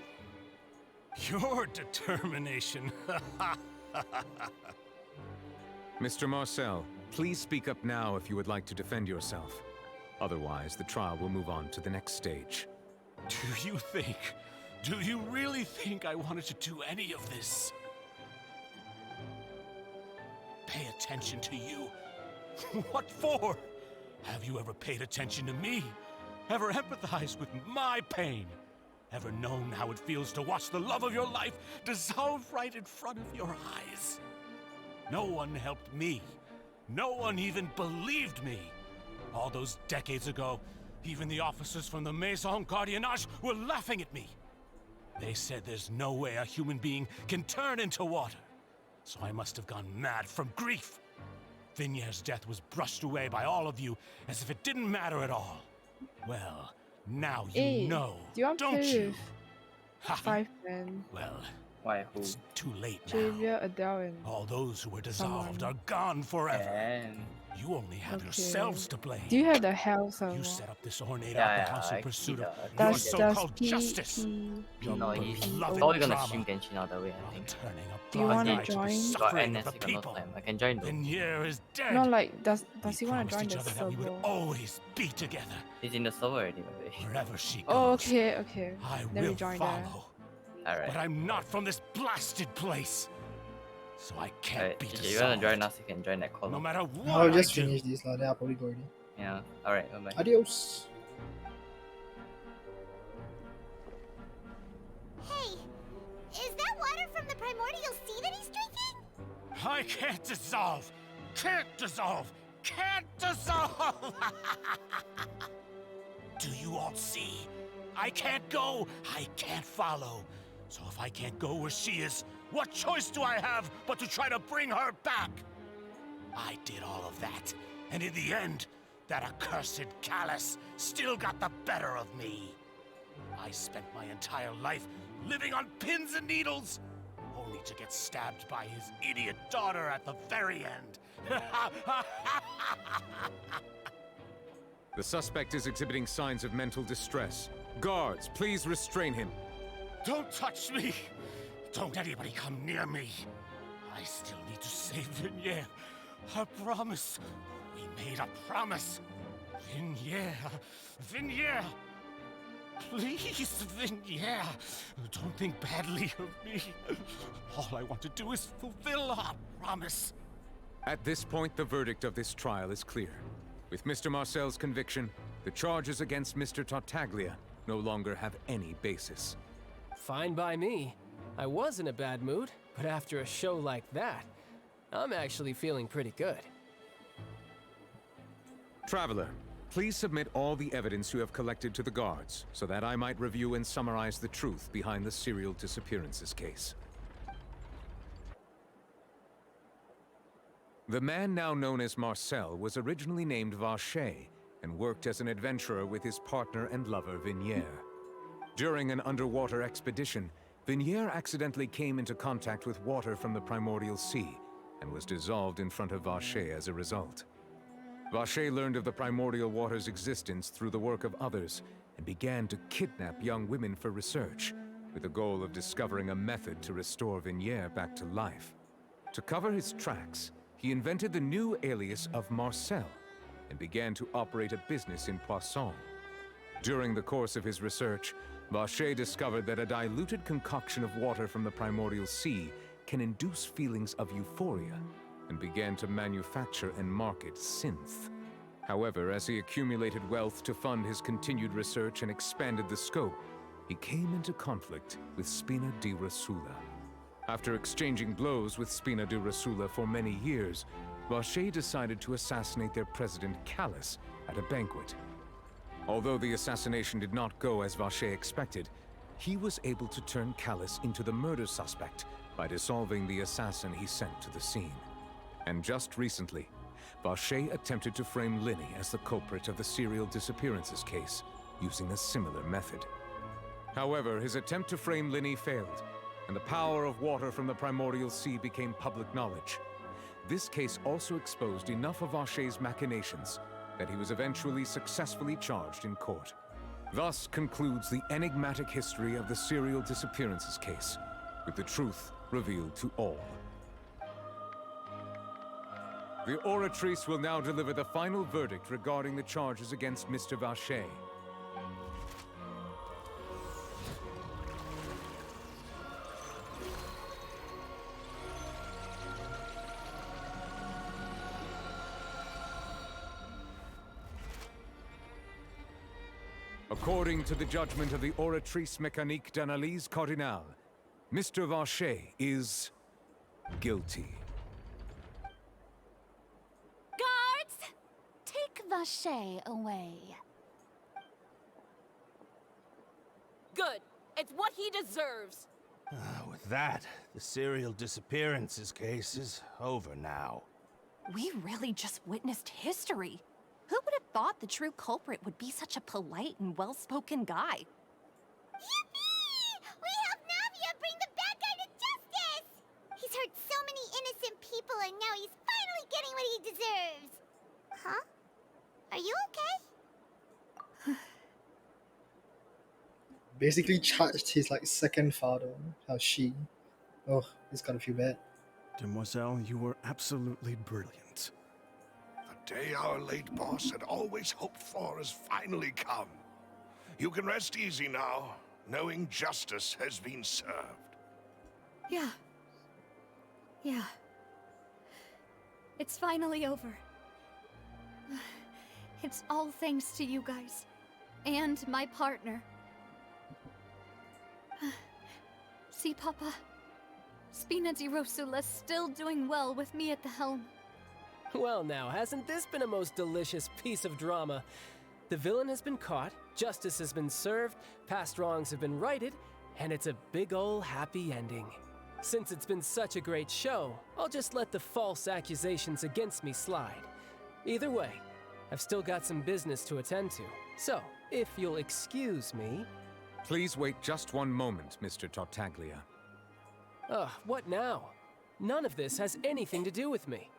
Your determination. Mr. Marcel, please speak up now if you would like to defend yourself. Otherwise, the trial will move on to the next stage. Do you really think I wanted to do any of this? Pay attention to you? What for? Have you ever paid attention to me? Ever empathized with my pain? Ever known how it feels to watch the love of your life dissolve right in front of your eyes? No one helped me. No one even believed me. All those decades ago, even the officers from the Maison Gardiennage were laughing at me. They said there's no way a human being can turn into water. So I must have gone mad from grief. Vignier's death was brushed away by all of you as if it didn't matter at all. Well, now you know, do you want don't to you? play 5 men? Well, why? Who? It's too late now. Javier, Adele, and all those who were dissolved someone. are gone forever. And you only have yourselves to blame. Do you have the house or You what? set up this ornate Yeah, opera house in I pursuit see of the- your Does so-called P- justice. P- Your No, he's beloved probably gonna drama. stream Genshin all the way, I think. Turning a Do you blind wanna eye to the join? Got suffering NS, of the got no people. time. I can join though. Vignier is dead. No, like, does he want Promised to join each the other that we would server? always be together. He's in the server already, by the way. Wherever she goes, Oh, okay, okay. I Then we will join there. follow. Alright. But I'm not from this blasted place. So I can't Alright, be if you wanna dissolved. join us, you can join that call. No matter what I'll I just do. finish this lah. Then I'll probably go already. Yeah. Alright, bye bye. Adios. Hey, is that water from the primordial sea that he's drinking? I can't dissolve. Can't dissolve. Can't dissolve. Do you all see? I can't go. I can't follow. So if I can't go where she is, what choice do I have but to try to bring her back? I did all of that, and in the end, that accursed Callus still got the better of me. I spent my entire life living on pins and needles, only to get stabbed by his idiot daughter at the very end. The suspect is exhibiting signs of mental distress. Guards, please restrain him. Don't touch me! Don't anybody come near me! I still need to save Vignier. I promise. We made a promise. Vignier. Vignier. Please, Vignier. Don't think badly of me. All I want to do is fulfill our promise. At this point, the verdict of this trial is clear. With Mr. Marcel's conviction, the charges against Mr. Tartaglia no longer have any basis. Fine by me. I was in a bad mood, but after a show like that, I'm actually feeling pretty good. Traveler, please submit all the evidence you have collected to the guards, so that I might review and summarize the truth behind the serial disappearances case. The man now known as Marcel was originally named Vacher and worked as an adventurer with his partner and lover Vignier. During an underwater expedition, Vignier accidentally came into contact with water from the primordial sea and was dissolved in front of Vacher as a result. Vacher learned of the primordial water's existence through the work of others and began to kidnap young women for research, with the goal of discovering a method to restore Vignier back to life. To cover his tracks, he invented the new alias of Marcel and began to operate a business in Poisson. During the course of his research, Vacher discovered that a diluted concoction of water from the primordial sea can induce feelings of euphoria, and began to manufacture and market synth. However, as he accumulated wealth to fund his continued research and expanded the scope, he came into conflict with Spina di Rosula. After exchanging blows with Spina di Rosula for many years, Vacher decided to assassinate their president Callus at a banquet. Although the assassination did not go as Vacher expected, he was able to turn Callus into the murder suspect by dissolving the assassin he sent to the scene. And just recently, Vacher attempted to frame Linny as the culprit of the serial disappearances case, using a similar method. However, his attempt to frame Linny failed, and the power of water from the primordial sea became public knowledge. This case also exposed enough of Vacher's machinations that he was eventually successfully charged in court. Thus concludes the enigmatic history of the serial disappearances case, with the truth revealed to all. The Oratrice will now deliver the final verdict regarding the charges against Mr. Vacher. According to the judgment of the Oratrice Mécanique d'Analyse Cardinale, Mr. Vacher is guilty. Guards! Take Vacher away. Good. It's what he deserves. With that, the serial disappearances case is over now. We really just witnessed history. Who would have thought the true culprit would be such a polite and well-spoken guy? Yippee! We helped Navia bring the bad guy to justice! He's hurt so many innocent people and now he's finally getting what he deserves! Huh? Are you okay? Basically charged his like second father, she. Oh, it's gotta feel bad. Demoiselle, you were absolutely brilliant. The day our late boss had always hoped for has finally come. You can rest easy now, knowing justice has been served. Yeah. Yeah. It's finally over. It's all thanks to you guys. And my partner. See, Papa? Spina di Rosula's still doing well with me at the helm. Well now, hasn't this been a most delicious piece of drama? The villain has been caught, justice has been served, past wrongs have been righted, and it's a big ol' happy ending. Since it's been such a great show, I'll just let the false accusations against me slide. Either way, I've still got some business to attend to. So, if you'll excuse me... Please wait just one moment, Mr. Tartaglia. Ugh, what now? None of this has anything to do with me.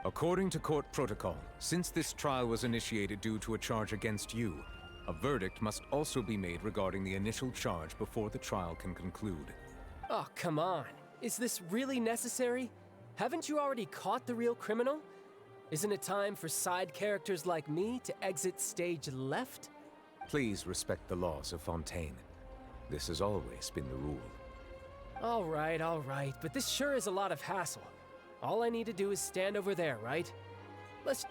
According to court protocol, since this trial was initiated due to a charge against you, a verdict must also be made regarding the initial charge before the trial can conclude. Oh, come on. Is this really necessary? Haven't you already caught the real criminal? Isn't it time for side characters like me to exit stage left? Please respect the laws of Fontaine. This has always been the rule. All right, but this sure is a lot of hassle. All I need to do is stand over there, right? Let's...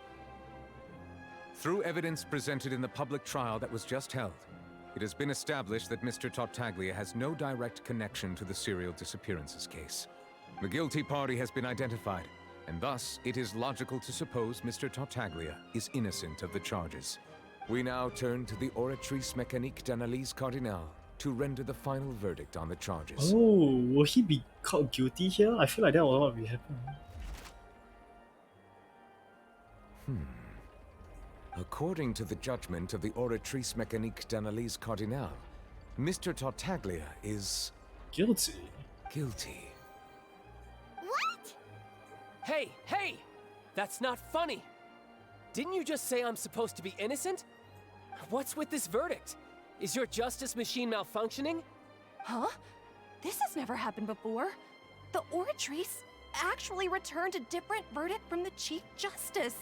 Through evidence presented in the public trial that was just held, it has been established that Mr. Tartaglia has no direct connection to the serial disappearances case. The guilty party has been identified, and thus it is logical to suppose Mr. Tartaglia is innocent of the charges. We now turn to the Oratrice Mécanique d'Analyse Cardinale to render the final verdict on the charges. Oh, will he be caught guilty here? I feel like that will not be happening. According to the judgment of the Oratrice Mécanique d'Analyse Cardinale, Mr. Tartaglia is... guilty. Guilty. What? Hey, hey! That's not funny! Didn't you just say I'm supposed to be innocent? What's with this verdict? Is your justice machine malfunctioning? Huh? This has never happened before. The Oratrice actually returned a different verdict from the Chief Justice.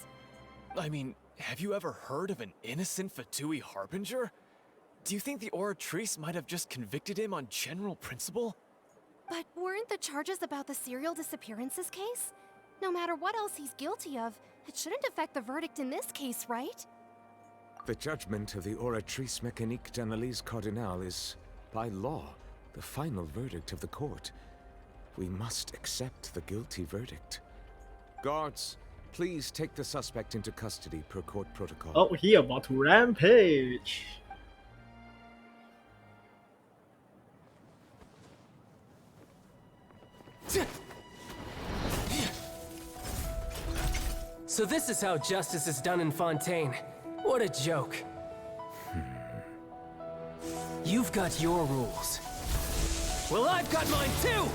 I mean, have you ever heard of an innocent Fatui Harbinger? Do you think the Oratrice might have just convicted him on general principle? But weren't the charges about the serial disappearances case? No matter what else he's guilty of, it shouldn't affect the verdict in this case, right? The judgment of the Oratrice Mécanique d'Analyse Cardinale is, by law, the final verdict of the court. We must accept the guilty verdict. Guards, please take the suspect into custody per court protocol. Oh, he about to rampage. So this is how justice is done in Fontaine. What a joke. You've got your rules. Well, I've got mine too!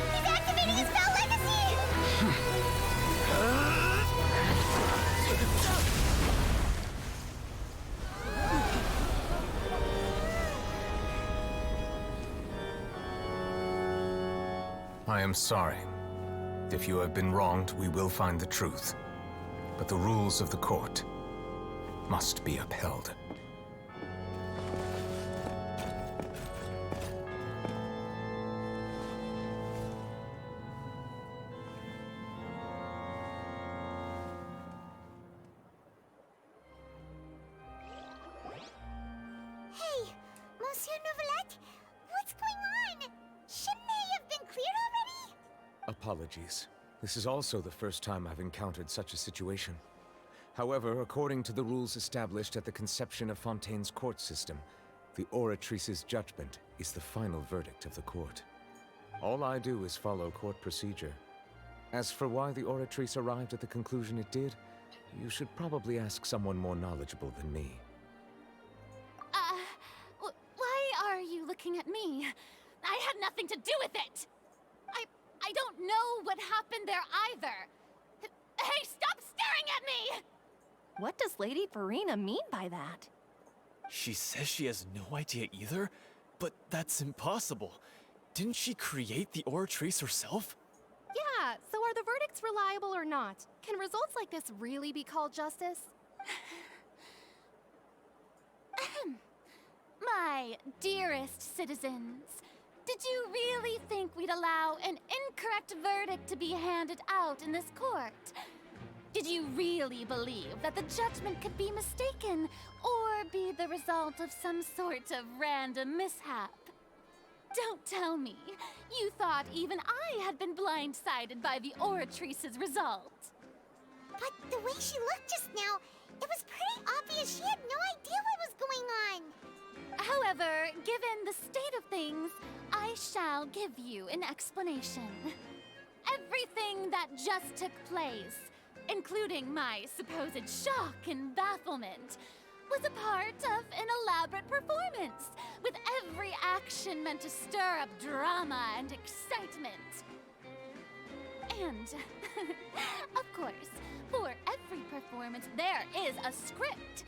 He's activating his spell legacy! I am sorry. If you have been wronged, we will find the truth. But the rules of the court must be upheld. Hey, Monsieur Novelette, what's going on? Shouldn't they have been cleared already? Apologies. This is also the first time I've encountered such a situation. However, according to the rules established at the conception of Fontaine's court system, the Oratrice's judgment is the final verdict of the court. All I do is follow court procedure. As for why the Oratrice arrived at the conclusion it did, you should probably ask someone more knowledgeable than me. Why are you looking at me? I had nothing to do with it! I don't know what happened there either! Hey, stop staring at me! What does Lady Farina mean by that? She says she has no idea either, but that's impossible. Didn't she create the Oratrice herself? Yeah, so are the verdicts reliable or not? Can results like this really be called justice? My dearest citizens, did you really think we'd allow an incorrect verdict to be handed out in this court? Did you really believe that the judgment could be mistaken or be the result of some sort of random mishap? Don't tell me you thought even I had been blindsided by the Oratrice's result. But the way she looked just now, it was pretty obvious she had no idea what was going on. However, given the state of things, I shall give you an explanation. Everything that just took place, including my supposed shock and bafflement, was a part of an elaborate performance, with every action meant to stir up drama and excitement. And, of course, for every performance there is a script.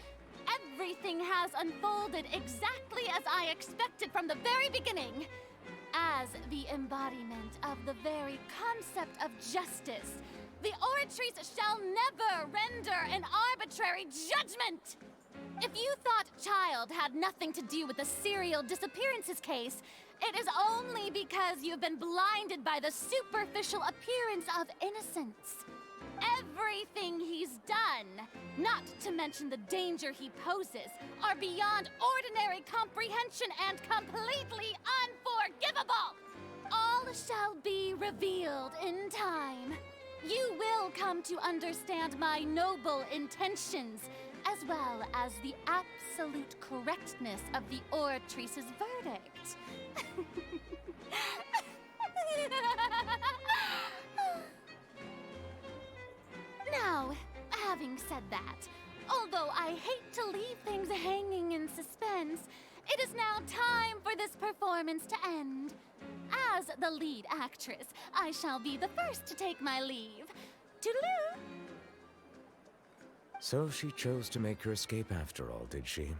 Everything has unfolded exactly as I expected from the very beginning. As the embodiment of the very concept of justice, the Oratrice shall never render an arbitrary judgment! If you thought Child had nothing to do with the serial disappearances case, it is only because you've been blinded by the superficial appearance of innocence. Everything he's done, not to mention the danger he poses, are beyond ordinary comprehension and completely unforgivable! All shall be revealed in time. You will come to understand my noble intentions, as well as the absolute correctness of the Oratrice's verdict. Now, having said that, although I hate to leave things hanging in suspense, it is now time for this performance to end. As the lead actress, I shall be the first to take my leave. Toodaloo! So she chose to make her escape after all, did she?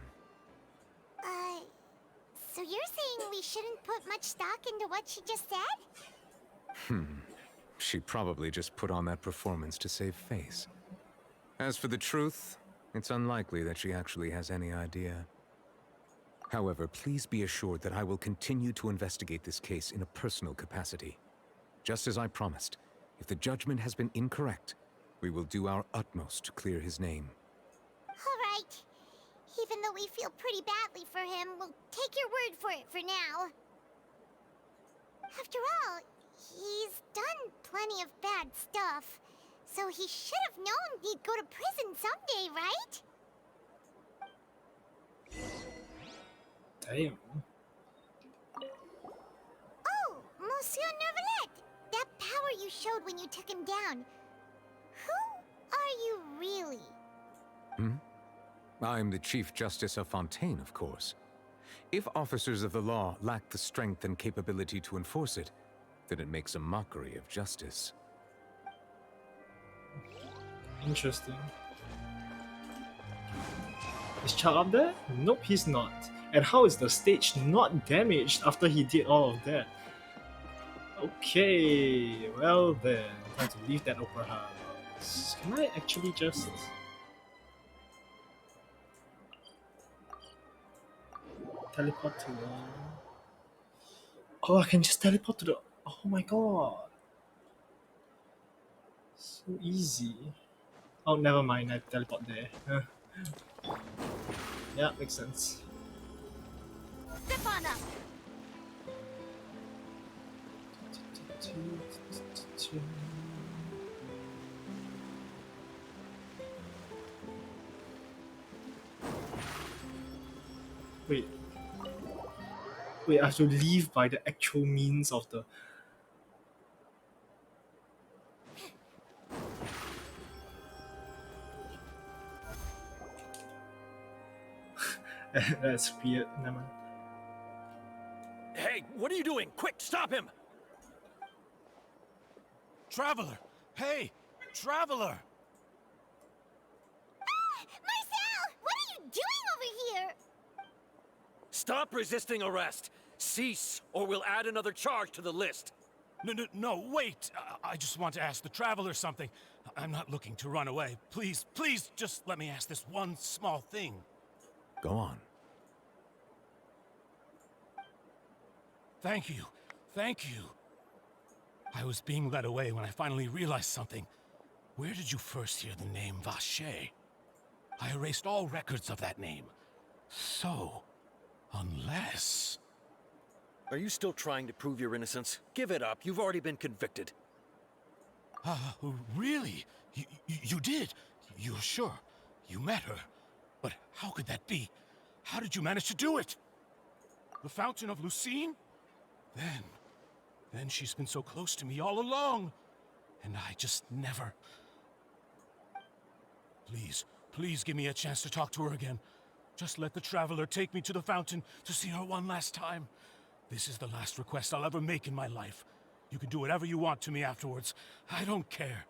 So you're saying we shouldn't put much stock into what she just said? She probably just put on that performance to save face. As for the truth, it's unlikely that she actually has any idea. However, please be assured that I will continue to investigate this case in a personal capacity. Just as I promised, if the judgment has been incorrect, we will do our utmost to clear his name. All right. Even though we feel pretty badly for him, we'll take your word for it for now. After all, he's done plenty of bad stuff, so he should have known he'd go to prison someday, right? Damn. Oh, Monsieur Nervalet! That power you showed when you took him down. Who are you really? I'm the Chief Justice of Fontaine, of course. If officers of the law lack the strength and capability to enforce it, then it makes a mockery of justice. Interesting. Is Chuck up there? Nope, he's not. And how is the stage not damaged after he did all of that? Okay, well then, time to leave that opera house. Can I actually just... teleport to the... Oh, I can just teleport to the... Oh my god. So easy. Oh, never mind, I teleport there. Yeah, makes sense. Step on up! Wait. Wait, I have to leave by the actual means of the... That's weird. Never mind. Hey, what are you doing? Quick, stop him! Traveler! Hey! Traveler! Marcel! What are you doing over here? Stop resisting arrest! Cease, or we'll add another charge to the list. No, wait! I just want to ask the Traveler something. I'm not looking to run away. Please, please, just let me ask this one small thing. Go on. Thank you. Thank you. I was being led away when I finally realized something. Where did you first hear the name Vacher? I erased all records of that name. So, unless... Are you still trying to prove your innocence? Give it up. You've already been convicted. Really? You did? You're sure? You met her? But how could that be? How did you manage to do it? The Fountain of Lucine? Then she's been so close to me all along. And I just never... Please give me a chance to talk to her again. Just let the Traveler take me to the fountain to see her one last time. This is the last request I'll ever make in my life. You can do whatever you want to me afterwards. I don't care.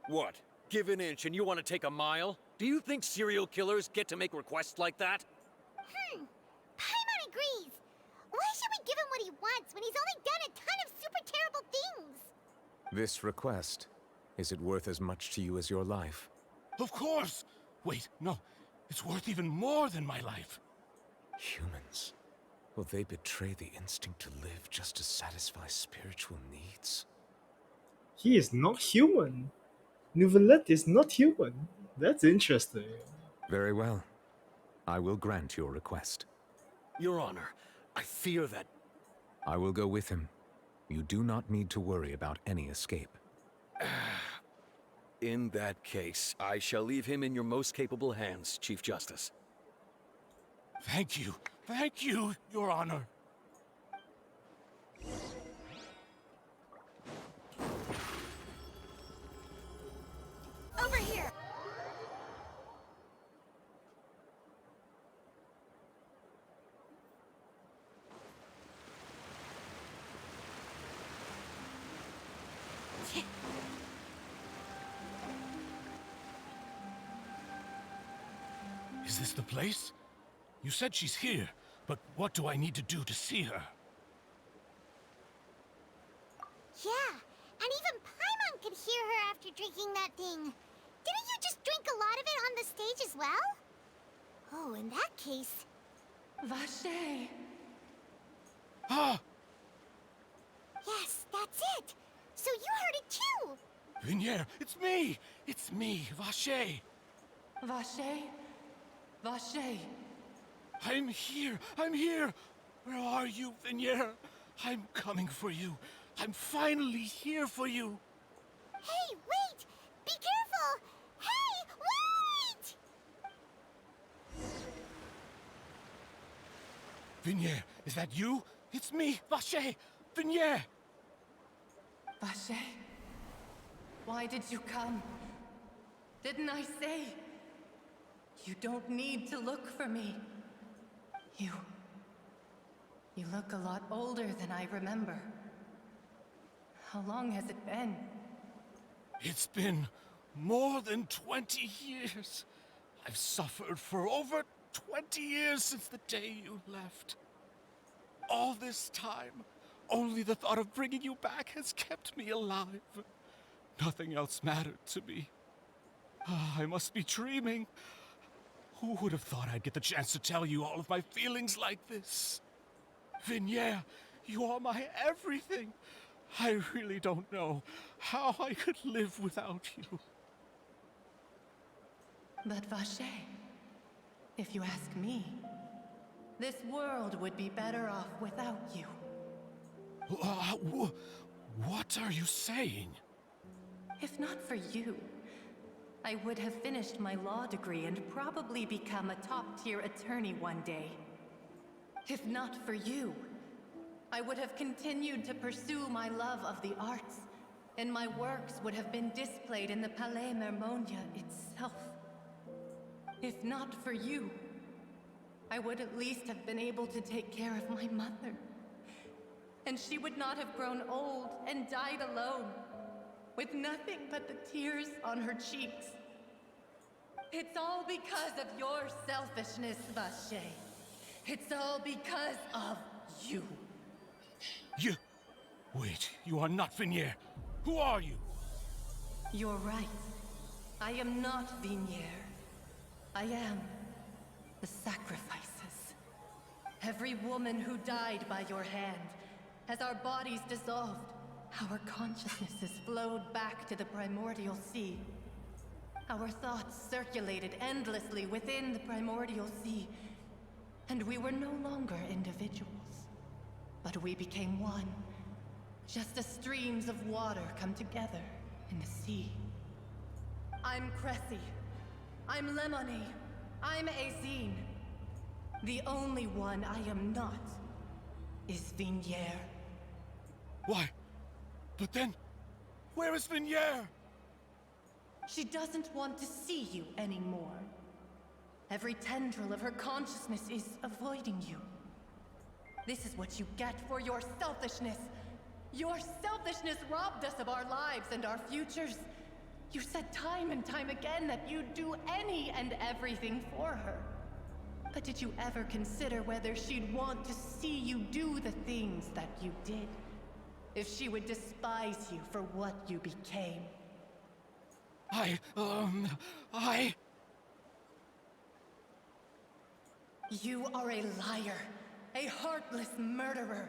What? Give an inch and you want to take a mile? Do you think serial killers get to make requests like that? Paimon agrees. Why should we give him what he once when he's only done a ton of super terrible things? This request, is it worth as much to you as your life? Of course! Wait, no. It's worth even more than my life. Humans. Will they betray the instinct to live just to satisfy spiritual needs? He is not human. Novelette is not human. That's interesting. Very well. I will grant your request. Your Honor, I fear that... I will go with him. You do not need to worry about any escape. In that case, I shall leave him in your most capable hands, Chief Justice. Thank you. Thank you, Your Honor. Over here! Is this the place? You said she's here, but what do I need to do to see her? Yeah, and even Paimon could hear her after drinking that thing. Didn't you just drink a lot of it on the stage as well? Oh, in that case... Vache! Ah! Yes, that's it! So you heard it too! Vignier, it's me! It's me, Vache! Vache? Vache! I'm here! I'm here! Where are you, Vignier? I'm coming for you. I'm finally here for you. Hey, wait! Be careful! Hey, wait! Vignier, is that you? It's me, Vache! Vignier! Vache? Why did you come? Didn't I say? You don't need to look for me. You look a lot older than I remember. How long has it been? It's been more than 20 years. I've suffered for over 20 years since the day you left. All this time, only the thought of bringing you back has kept me alive. Nothing else mattered to me. I must be dreaming. Who would have thought I'd get the chance to tell you all of my feelings like this? Vignier, you are my everything. I really don't know how I could live without you. But Vache, if you ask me, this world would be better off without you. What are you saying? If not for you, I would have finished my law degree and probably become a top-tier attorney one day. If not for you, I would have continued to pursue my love of the arts, and my works would have been displayed in the Palais Mermonia itself. If not for you, I would at least have been able to take care of my mother. And she would not have grown old and died alone, with nothing but the tears on her cheeks. It's all because of your selfishness, Vache. It's all because of you. You... Wait, you are not Vignier. Who are you? You're right. I am not Vignier. I am the sacrifices. Every woman who died by your hand, as our bodies dissolved, our consciousnesses flowed back to the primordial sea. Our thoughts circulated endlessly within the primordial sea, and we were no longer individuals. But we became one, just as streams of water come together in the sea. I'm Cressy. I'm Lemony. I'm Azine. The only one I am not is Vignier. Why? But then, where is Vignier? She doesn't want to see you anymore. Every tendril of her consciousness is avoiding you. This is what you get for your selfishness. Your selfishness robbed us of our lives and our futures. You said time and time again that you'd do any and everything for her. But did you ever consider whether she'd want to see you do the things that you did? If she would despise you for what you became? You are a liar, a heartless murderer,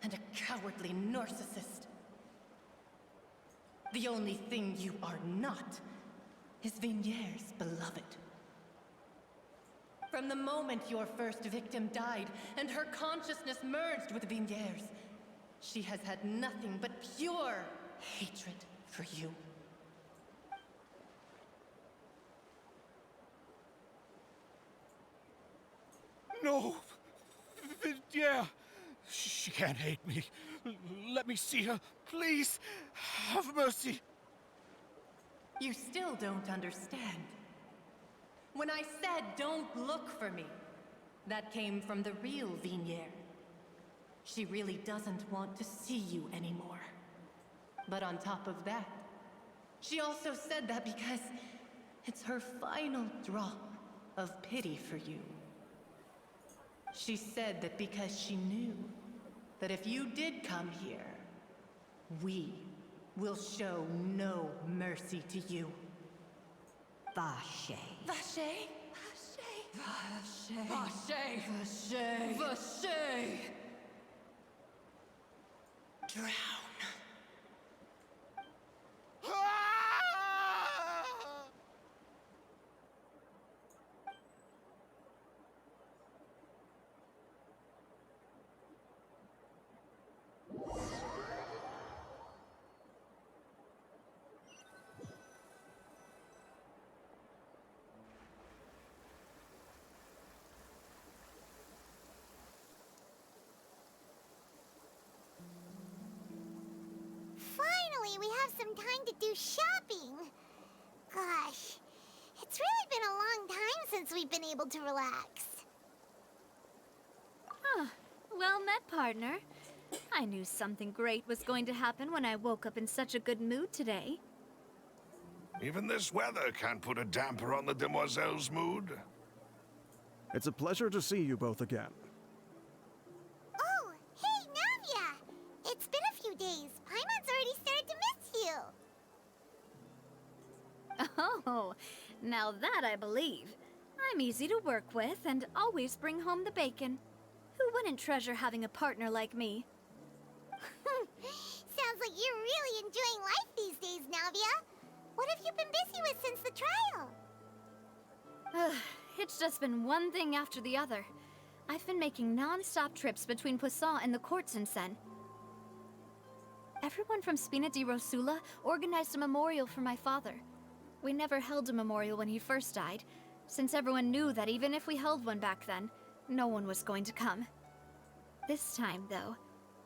and a cowardly narcissist. The only thing you are not is Vigniere's beloved. From the moment your first victim died and her consciousness merged with Vigniere's, she has had nothing but pure hatred for you. No! Yeah! She can't hate me. Let me see her. Please! Have mercy! You still don't understand. When I said don't look for me, that came from the real Vigniere. She really doesn't want to see you anymore. But on top of that, she also said that because it's her final drop of pity for you. She said that because she knew that if you did come here, we will show no mercy to you. Vache. Vache? Vache. Vache. Vache. Vache. Drown. Finally, we have some time to do shopping. Gosh, it's really been a long time since we've been able to relax. Well met, partner. I knew something great was going to happen when I woke up in such a good mood today. Even this weather can't put a damper on the demoiselle's mood. It's a pleasure to see you both again. Oh, hey, Navia! It's been a few days. Paimon's already started to miss you. Oh, now that I believe. I'm easy to work with and always bring home the bacon. Who wouldn't treasure having a partner like me? Sounds like you're really enjoying life these days, Navia. What have you been busy with since the trial? It's just been one thing after the other. I've been making non-stop trips between Poisson and the courts in Seine. Everyone from Spina di Rosula organized a memorial for my father. We never held a memorial when he first died, since everyone knew that even if we held one back then, no one was going to come. This time, though,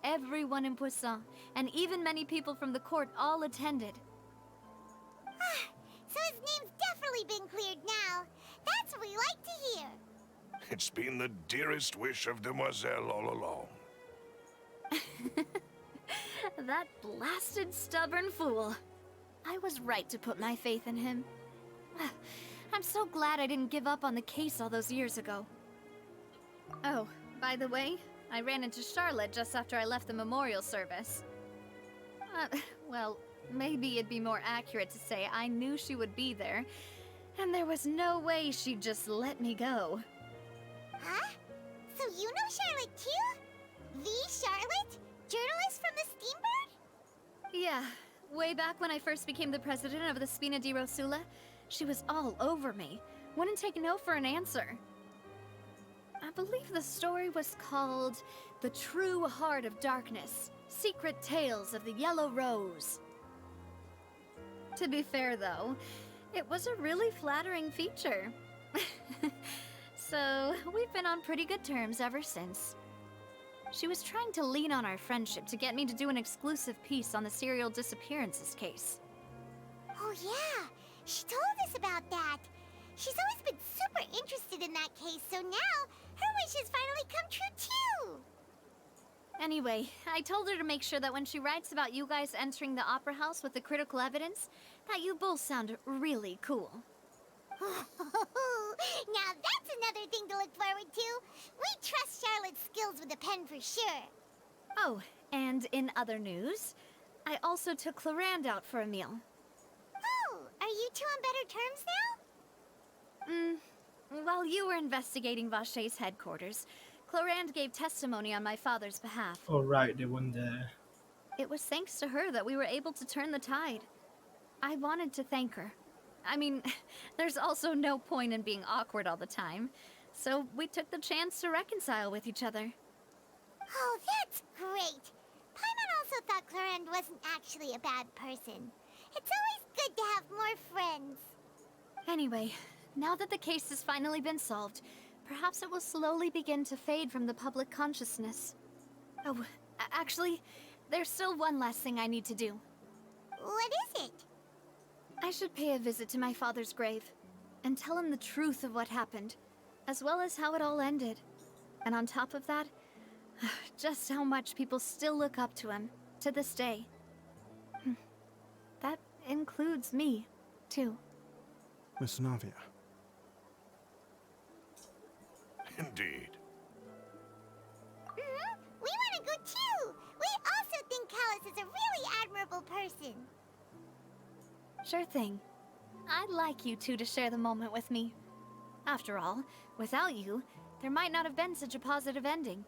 everyone in Poisson, and even many people from the court, all attended. So his name's definitely been cleared now. That's what we like to hear. It's been the dearest wish of Demoiselle all along. That blasted stubborn fool. I was right to put my faith in him. I'm so glad I didn't give up on the case all those years ago. Oh, by the way, I ran into Charlotte just after I left the memorial service. Well, maybe it'd be more accurate to say I knew she would be there, and there was no way she'd just let me go. Huh? So you know Charlotte too? The Charlotte? Journalist from the Steambird? Yeah, way back when I first became the president of the Spina di Rosula, she was all over me. Wouldn't take no for an answer. I believe the story was called The True Heart of Darkness, Secret Tales of the Yellow Rose. To be fair, though, it was a really flattering feature. So, we've been on pretty good terms ever since. She was trying to lean on our friendship to get me to do an exclusive piece on the serial disappearances case. Oh yeah, she told us about that. She's always been super interested in that case, so now her wish has finally come true too. Anyway, I told her to make sure that when she writes about you guys entering the opera house with the critical evidence, that you both sound really cool. Now that's another thing to look forward to. We trust Charlotte's skills with a pen for sure. Oh, and in other news, I also took Clarand out for a meal. Oh, are you two on better terms now? While you were investigating Vache's headquarters, Clarand gave testimony on my father's behalf. Oh, right, they weren't there. It was thanks to her that we were able to turn the tide. I wanted to thank her. I mean, there's also no point in being awkward all the time, so we took the chance to reconcile with each other. Oh, that's great. Paimon also thought Clarend wasn't actually a bad person. It's always good to have more friends. Anyway, now that the case has finally been solved, perhaps it will slowly begin to fade from the public consciousness. Oh, actually, there's still one last thing I need to do. What is it? I should pay a visit to my father's grave, and tell him the truth of what happened, as well as how it all ended. And on top of that, just how much people still look up to him, to this day. That includes me, too. Miss Navia. Indeed. We want to go too! We also think Callus is a really admirable person. Sure thing. I'd like you two to share the moment with me. After all, without you, there might not have been such a positive ending.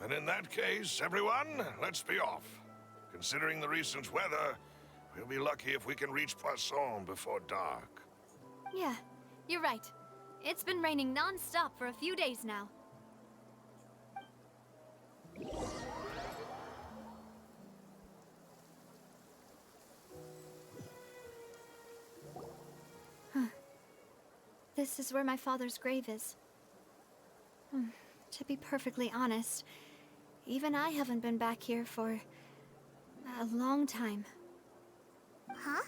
And in that case, everyone, let's be off. Considering the recent weather, we'll be lucky if we can reach Poisson before dark. Yeah, you're right. It's been raining non-stop for a few days now. This is where my father's grave is. To be perfectly honest, even I haven't been back here for a long time. Huh?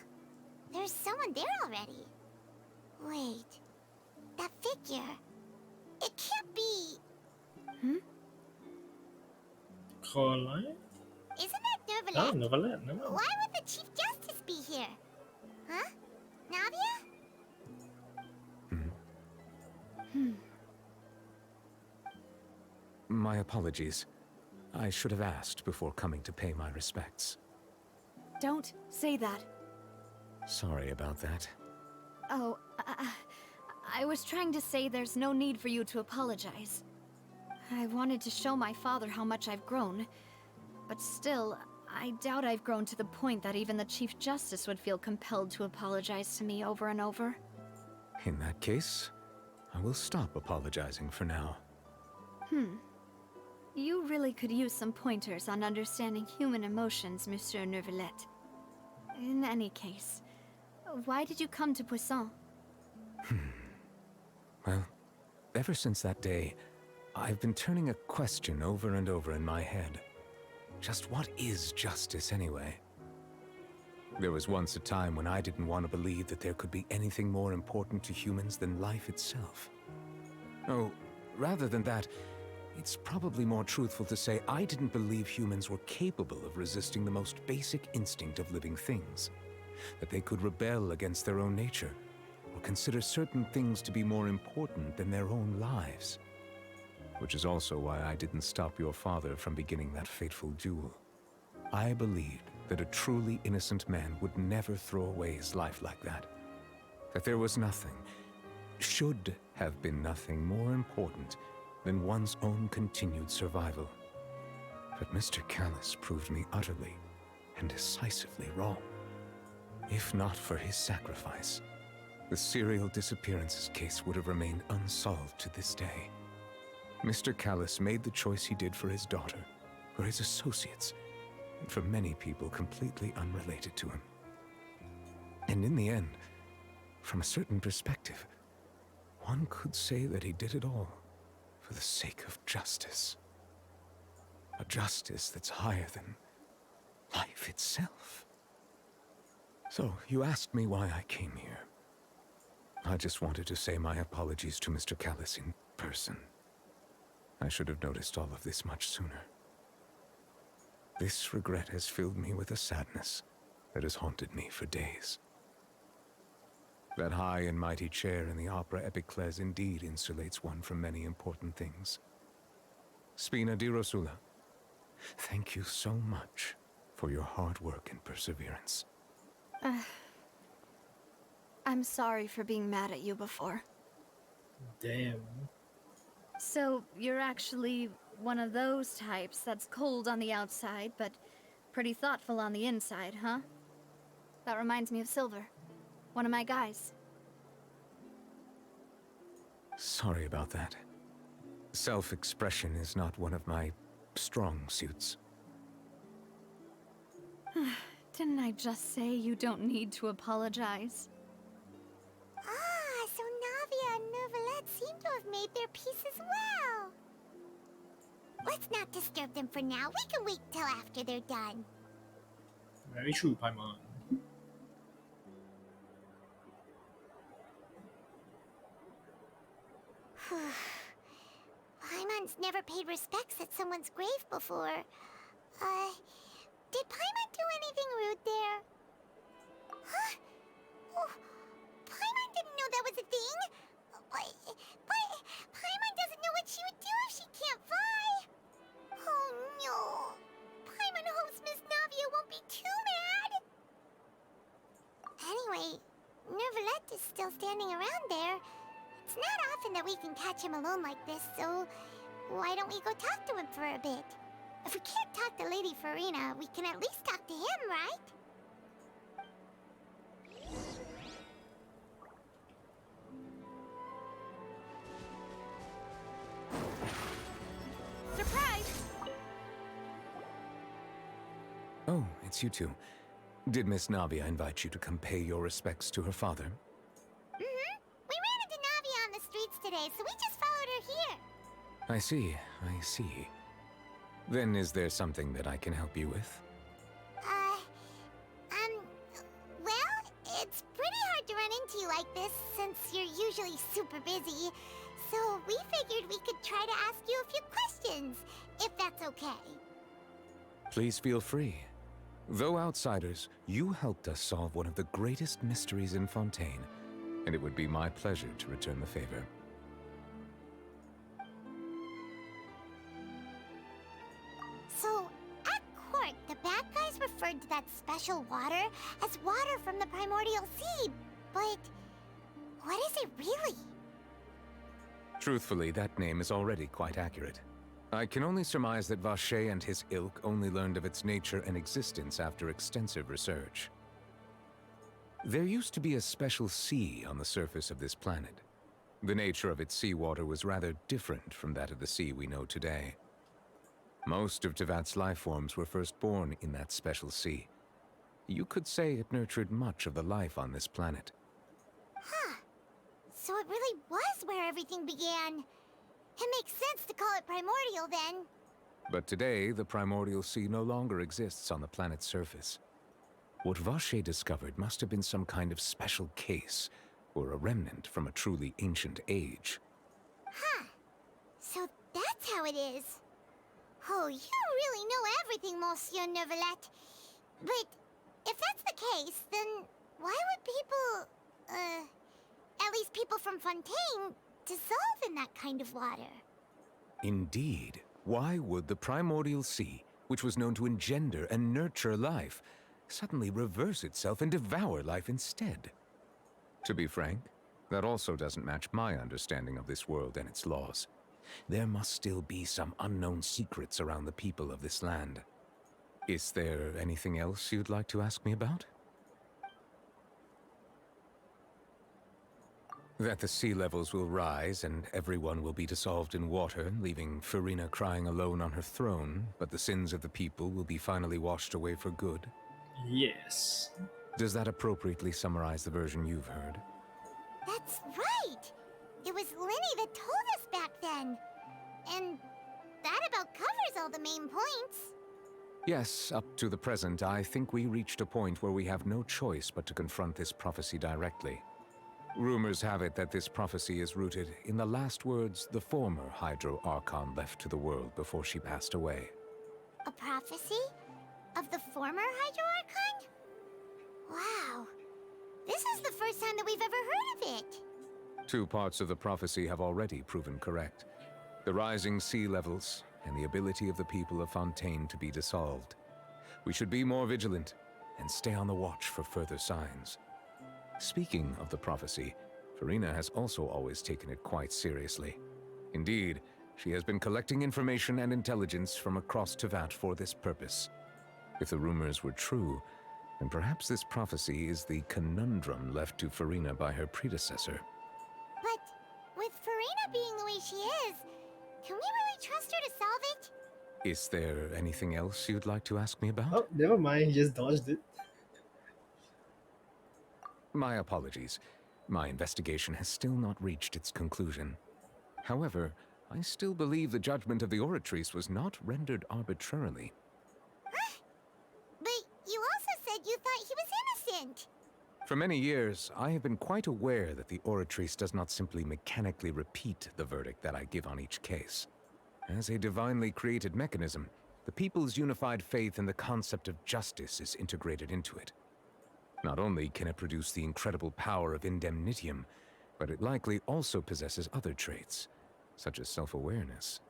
There's someone there already. Wait, that figure. It can't be. Coraline? Isn't that Nervalette? Oh, Nervalette, no. Why would the Chief Justice be here? Huh? Navia? My apologies. I should have asked before coming to pay my respects. Don't say that. Sorry about that. Oh, I was trying to say there's no need for you to apologize. I wanted to show my father how much I've grown, but still, I doubt I've grown to the point that even the Chief Justice would feel compelled to apologize to me over and over. In that case, I will stop apologizing for now. You really could use some pointers on understanding human emotions, Monsieur Nervalette. In any case, why did you come to Poisson? Well, ever since that day, I've been turning a question over and over in my head. Just what is justice anyway? There was once a time when I didn't want to believe that there could be anything more important to humans than life itself. Oh, rather than that, it's probably more truthful to say I didn't believe humans were capable of resisting the most basic instinct of living things. That they could rebel against their own nature, or consider certain things to be more important than their own lives. Which is also why I didn't stop your father from beginning that fateful duel. I believed that a truly innocent man would never throw away his life like that. That there was nothing, should have been nothing more important than one's own continued survival. But Mr. Callus proved me utterly and decisively wrong. If not for his sacrifice, the serial disappearances case would have remained unsolved to this day. Mr. Callus made the choice he did for his daughter, for his associates, and for many people completely unrelated to him. And in the end, from a certain perspective, one could say that he did it all for the sake of justice. A justice that's higher than life itself. So, you asked me why I came here. I just wanted to say my apologies to Mr. Callus in person. I should have noticed all of this much sooner. This regret has filled me with a sadness that has haunted me for days. That high and mighty chair in the opera epiclese indeed insulates one from many important things. Spina di Rosula, thank you so much for your hard work and perseverance. I'm sorry for being mad at you before. Damn. So, you're actually one of those types that's cold on the outside, but pretty thoughtful on the inside, huh? That reminds me of Silver, one of my guys. Sorry about that. Self-expression is not one of my strong suits. Didn't I just say you don't need to apologize? Ah, so Navia and Neuvillette seem to have made their peace as well. Let's not disturb them for now. We can wait till after they're done. Very true, Paimon. Paimon's never paid respects at someone's grave before. Did Paimon do anything rude there? Huh? Oh, Paimon didn't know that was a thing. But Paimon doesn't know what she would do if she can't fly. Oh no. Paimon hopes Miss Navia won't be too mad. Anyway, Neuvillette is still standing around there. It's not often that we can catch him alone like this, so why don't we go talk to him for a bit? If we can't talk to Lady Farina, we can at least talk to him, right? Surprise! Oh, it's you two. Did Miss Navia invite you to come pay your respects to her father? We ran into Navia on the streets today, so we just followed her here. I see, I see. Then is there something that I can help you with? Well, it's pretty hard to run into you like this since you're usually super busy. So we figured we could try to ask you a few questions, if that's okay. Please feel free. Though outsiders, you helped us solve one of the greatest mysteries in Fontaine, and it would be my pleasure to return the favor. So, at court, the bad guys referred to that special water as water from the primordial sea, but what is it really? Truthfully, that name is already quite accurate. I can only surmise that Vacher and his ilk only learned of its nature and existence after extensive research. There used to be a special sea on the surface of this planet. The nature of its seawater was rather different from that of the sea we know today. Most of Tevat's life forms were first born in that special sea. You could say it nurtured much of the life on this planet. Huh. So it really was where everything began. It makes sense to call it primordial then. But today, the primordial sea no longer exists on the planet's surface. What Vacher discovered must have been some kind of special case, or a remnant from a truly ancient age. Huh. So that's how it is. Oh, you really know everything, Monsieur Neuvillette. But if that's the case, then why would people, at least people from Fontaine, dissolve in that kind of water? Indeed. Why would the primordial sea, which was known to engender and nurture life, suddenly reverse itself and devour life instead? To be frank, that also doesn't match my understanding of this world and its laws. There must still be some unknown secrets around the people of this land. Is there anything else you'd like to ask me about? That the sea levels will rise and everyone will be dissolved in water, leaving Farina crying alone on her throne, but the sins of the people will be finally washed away for good? Yes. Does that appropriately summarize the version you've heard? That's right! It was Linny that told us back then. And that about covers all the main points. Yes, up to the present, I think we reached a point where we have no choice but to confront this prophecy directly. Rumors have it that this prophecy is rooted in the last words the former Hydro Archon left to the world before she passed away. A prophecy? Of the former Hydro Archon? Wow. This This is the first time that we've ever heard of it. 2 parts of the prophecy have already proven correct. The rising sea levels and the ability of the people of Fontaine to be dissolved. We should be more vigilant and stay on the watch for further signs. Speaking of the prophecy, Farina has also always taken it quite seriously. Indeed, she has been collecting information and intelligence from across Tevat for this purpose. If the rumors were true, then perhaps this prophecy is the conundrum left to Farina by her predecessor. But with Farina being the way she is, can we really trust her to solve it? Is there anything else you'd like to ask me about? Oh, never mind. He just dodged it. My apologies. My investigation has still not reached its conclusion. However, I still believe the judgment of the Oratrice was not rendered arbitrarily. But you also said you thought he was innocent. For many years, I have been quite aware that the Oratrice does not simply mechanically repeat the verdict that I give on each case. As a divinely created mechanism, the people's unified faith in the concept of justice is integrated into it. Not only can it produce the incredible power of indemnitium, but it likely also possesses other traits, such as self-awareness.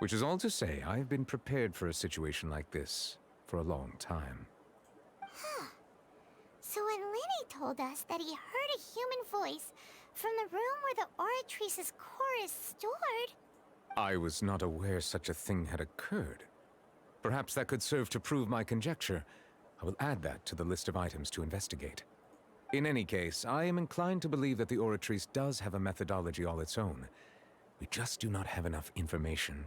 Which is all to say, I have been prepared for a situation like this for a long time. So when Lenny told us that he heard a human voice from the room where the Oratrice's core is stored... I was not aware such a thing had occurred. Perhaps that could serve to prove my conjecture. I will add that to the list of items to investigate. In any case, I am inclined to believe that the Oratrice does have a methodology all its own. We just do not have enough information.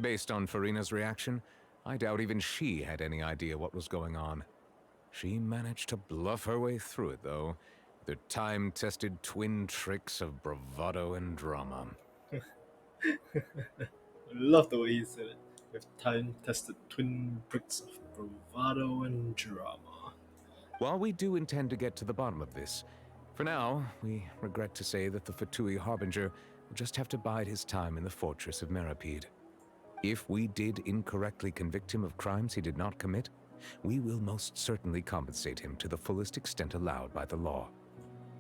Based on Farina's reaction, I doubt even she had any idea what was going on. She managed to bluff her way through it, though, with her time-tested twin tricks of bravado and drama. Love the way he said it. With time-tested twin bricks of bravado and drama. While we do intend to get to the bottom of this, for now, we regret to say that the Fatui Harbinger will just have to bide his time in the fortress of Meripede. If we did incorrectly convict him of crimes he did not commit, we will most certainly compensate him to the fullest extent allowed by the law.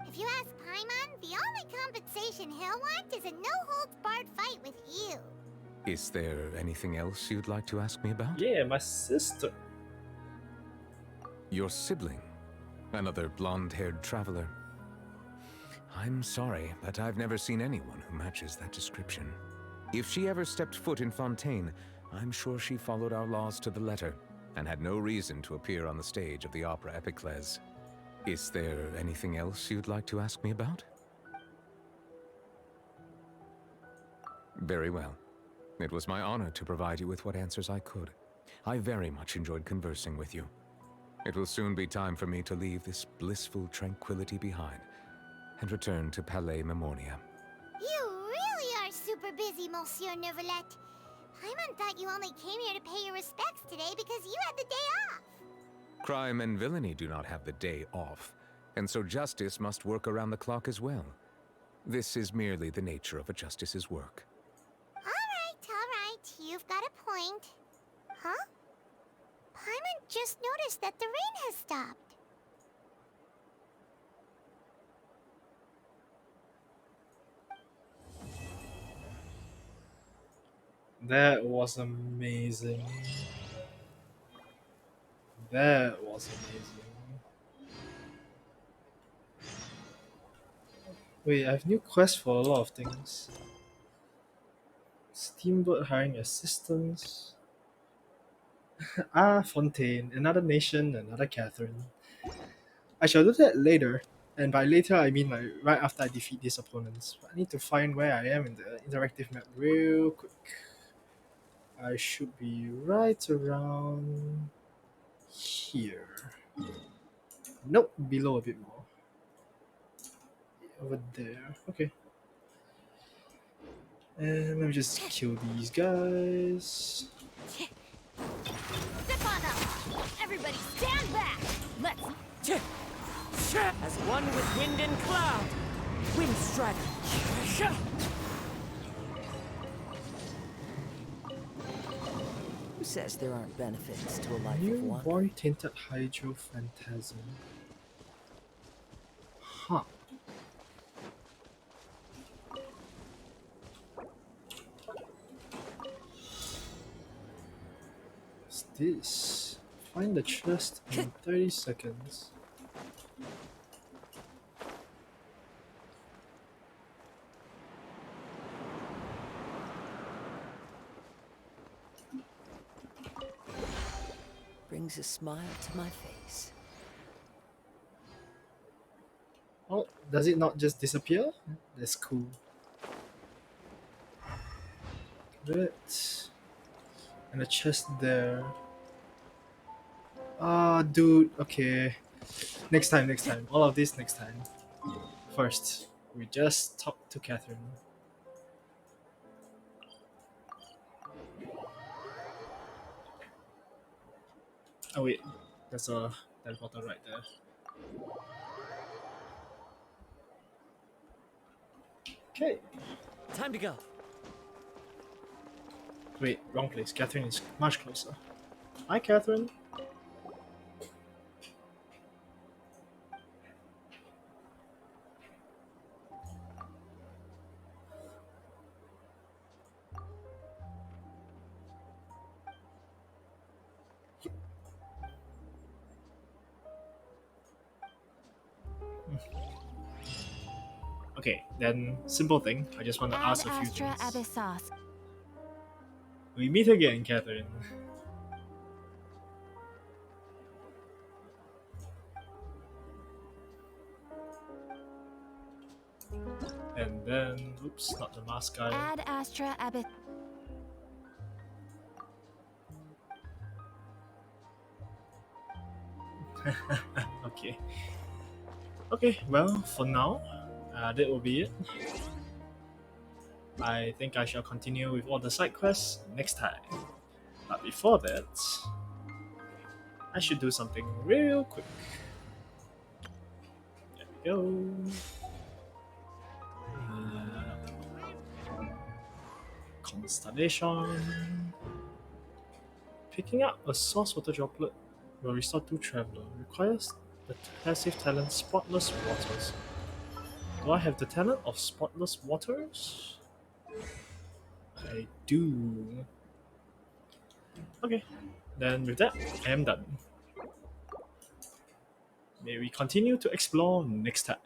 If you ask Paimon, the only compensation he'll want is a no-holds-barred fight with you. Is there anything else you'd like to ask me about? Yeah, my sister. Your sibling. Another blonde-haired traveler. I'm sorry, but I've never seen anyone who matches that description. If she ever stepped foot in Fontaine, I'm sure she followed our laws to the letter, and had no reason to appear on the stage of the opera Epiclese. Is there anything else you'd like to ask me about? Very well. It was my honor to provide you with what answers I could. I very much enjoyed conversing with you. It will soon be time for me to leave this blissful tranquility behind and return to Palais Memornia. You really are super busy, Monsieur Neuvillette. Paimon thought you only came here to pay your respects today because you had the day off. Crime and villainy do not have the day off, and so justice must work around the clock as well. This is merely the nature of a justice's work. All right, you've got a point. Huh? Paimon just noticed that the rain has stopped. That was amazing. That was amazing. Wait, I have new quests for a lot of things. Steamboat hiring assistants. Fontaine, another nation, another Catherine. I shall do that later, and by later I mean like right after I defeat these opponents. I need to find where I am in the interactive map real quick. I should be right around here. Nope, below a bit more. Over there. Okay. And let me just kill these guys. Step on up! Everybody stand back! Let's... As one with wind and cloud! Wind strider! Who says there aren't benefits to a life of one? Newborn tainted hydro phantasm. Huh. What's this? Find the chest in 30 seconds. Brings a smile to my face. Oh, does it not just disappear? That's cool. Good. And the chest there. Ah, dude. Okay. Next time, next time. All of this next time. First, we just talk to Catherine. Oh wait, there's a teleporter right there. Okay. Time to go. Wait, wrong place. Catherine is much closer. Hi, Catherine. Okay, then simple thing. I just want to ask a few Astra things. Abyssos. We meet again, Catherine. And then, oops, not the mask guy. Ad Astra Abyss. Okay. Okay, well, for now, that will be it. I think I shall continue with all the side quests next time. But before that, I should do something real quick. There we go. Constellation. Picking up a source water droplet will restore 2 traveler. Requires the passive talent Spotless Waters. Do I have the talent of Spotless Waters? I do. Okay, then with that, I am done. May we continue to explore next time.